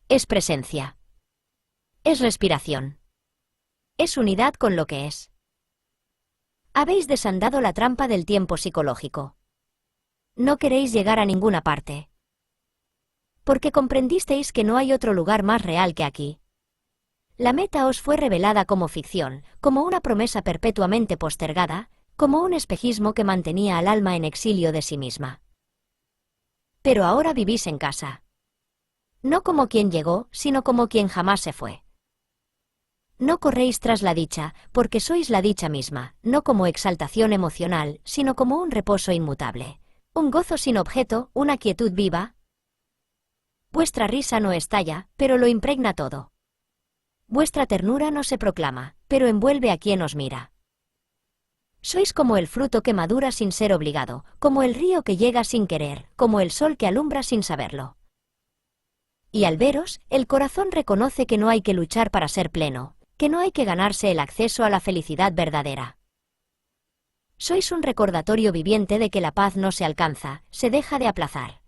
Es presencia. Es respiración. Es unidad con lo que es. Habéis desandado la trampa del tiempo psicológico. No queréis llegar a ninguna parte. Porque comprendisteis que no hay otro lugar más real que aquí. La meta os fue revelada como ficción, como una promesa perpetuamente postergada, como un espejismo que mantenía al alma en exilio de sí misma. Pero ahora vivís en casa. No como quien llegó, sino como quien jamás se fue. No corréis tras la dicha, porque sois la dicha misma, no como exaltación emocional, sino como un reposo inmutable, un gozo sin objeto, una quietud viva. Vuestra risa no estalla, pero lo impregna todo. Vuestra ternura no se proclama, pero envuelve a quien os mira. Sois como el fruto que madura sin ser obligado, como el río que llega sin querer, como el sol que alumbra sin saberlo. Y al veros, el corazón reconoce que no hay que luchar para ser pleno, que no hay que ganarse el acceso a la felicidad verdadera. Sois un recordatorio viviente de que la paz no se alcanza, se deja de aplazar.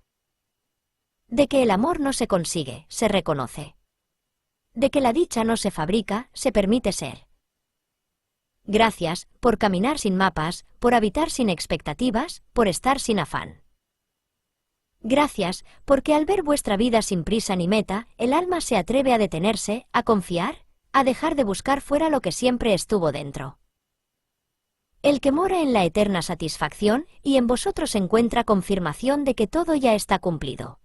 De que el amor no se consigue, se reconoce. De que la dicha no se fabrica, se permite ser. Gracias, por caminar sin mapas, por habitar sin expectativas, por estar sin afán. Gracias, porque al ver vuestra vida sin prisa ni meta, el alma se atreve a detenerse, a confiar, a dejar de buscar fuera lo que siempre estuvo dentro. El que mora en la eterna satisfacción, y en vosotros encuentra confirmación de que todo ya está cumplido.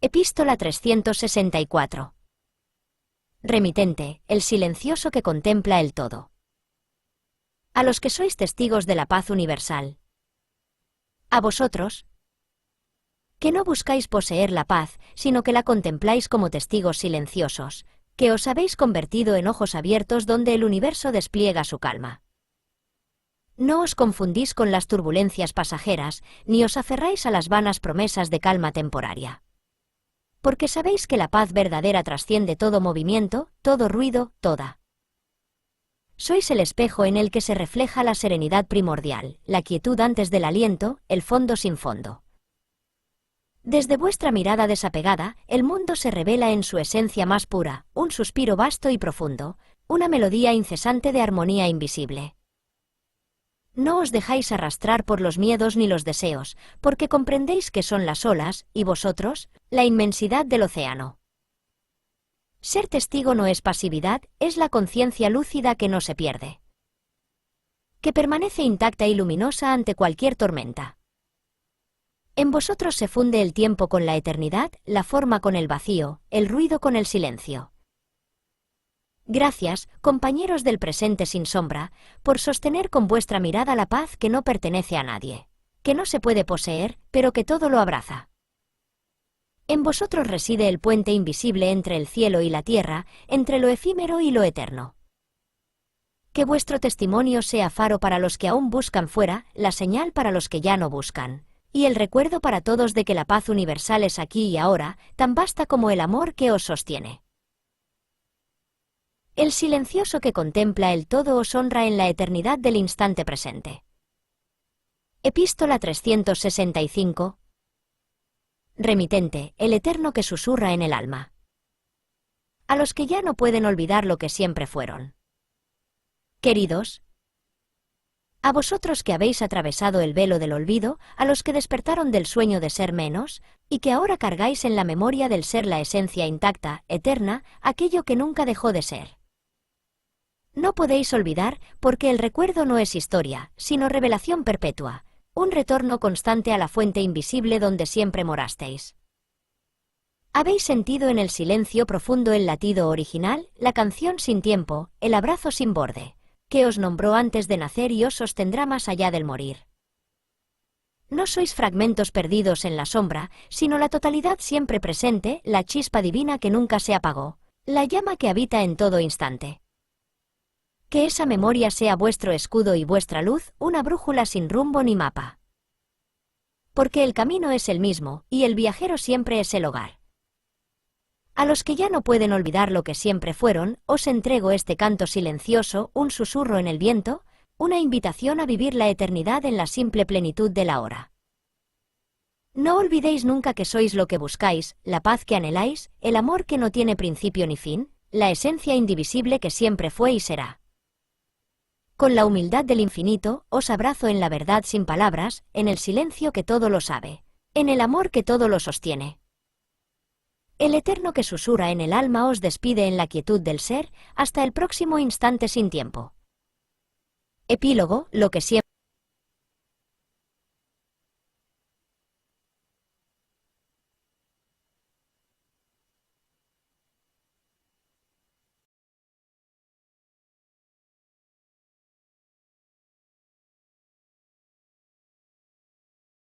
Epístola 364. Remitente, el silencioso que contempla el todo. A los que sois testigos de la paz universal. A vosotros, que no buscáis poseer la paz, sino que la contempláis como testigos silenciosos, que os habéis convertido en ojos abiertos donde el universo despliega su calma. No os confundís con las turbulencias pasajeras, ni os aferráis a las vanas promesas de calma temporaria. Porque sabéis que la paz verdadera trasciende todo movimiento, todo ruido, toda. Sois el espejo en el que se refleja la serenidad primordial, la quietud antes del aliento, el fondo sin fondo. Desde vuestra mirada desapegada, el mundo se revela en su esencia más pura, un suspiro vasto y profundo, una melodía incesante de armonía invisible. No os dejáis arrastrar por los miedos ni los deseos, porque comprendéis que son las olas, y vosotros, la inmensidad del océano. Ser testigo no es pasividad, es la conciencia lúcida que no se pierde. Que permanece intacta y luminosa ante cualquier tormenta. En vosotros se funde el tiempo con la eternidad, la forma con el vacío, el ruido con el silencio. Gracias, compañeros del presente sin sombra, por sostener con vuestra mirada la paz que no pertenece a nadie, que no se puede poseer, pero que todo lo abraza. En vosotros reside el puente invisible entre el cielo y la tierra, entre lo efímero y lo eterno. Que vuestro testimonio sea faro para los que aún buscan fuera, la señal para los que ya no buscan, y el recuerdo para todos de que la paz universal es aquí y ahora, tan vasta como el amor que os sostiene. El silencioso que contempla el todo os honra en la eternidad del instante presente. Epístola 365. Remitente, el eterno que susurra en el alma. A los que ya no pueden olvidar lo que siempre fueron. Queridos, a vosotros que habéis atravesado el velo del olvido, a los que despertaron del sueño de ser menos, y que ahora cargáis en la memoria del ser la esencia intacta, eterna, aquello que nunca dejó de ser. No podéis olvidar, porque el recuerdo no es historia, sino revelación perpetua, un retorno constante a la fuente invisible donde siempre morasteis. Habéis sentido en el silencio profundo el latido original, la canción sin tiempo, el abrazo sin borde, que os nombró antes de nacer y os sostendrá más allá del morir. No sois fragmentos perdidos en la sombra, sino la totalidad siempre presente, la chispa divina que nunca se apagó, la llama que habita en todo instante. Que esa memoria sea vuestro escudo y vuestra luz, una brújula sin rumbo ni mapa. Porque el camino es el mismo, y el viajero siempre es el hogar. A los que ya no pueden olvidar lo que siempre fueron, os entrego este canto silencioso, un susurro en el viento, una invitación a vivir la eternidad en la simple plenitud de la hora. No olvidéis nunca que sois lo que buscáis, la paz que anheláis, el amor que no tiene principio ni fin, la esencia indivisible que siempre fue y será. Con la humildad del infinito, os abrazo en la verdad sin palabras, en el silencio que todo lo sabe, en el amor que todo lo sostiene. El eterno que susurra en el alma os despide en la quietud del ser, hasta el próximo instante sin tiempo. Epílogo, lo que siempre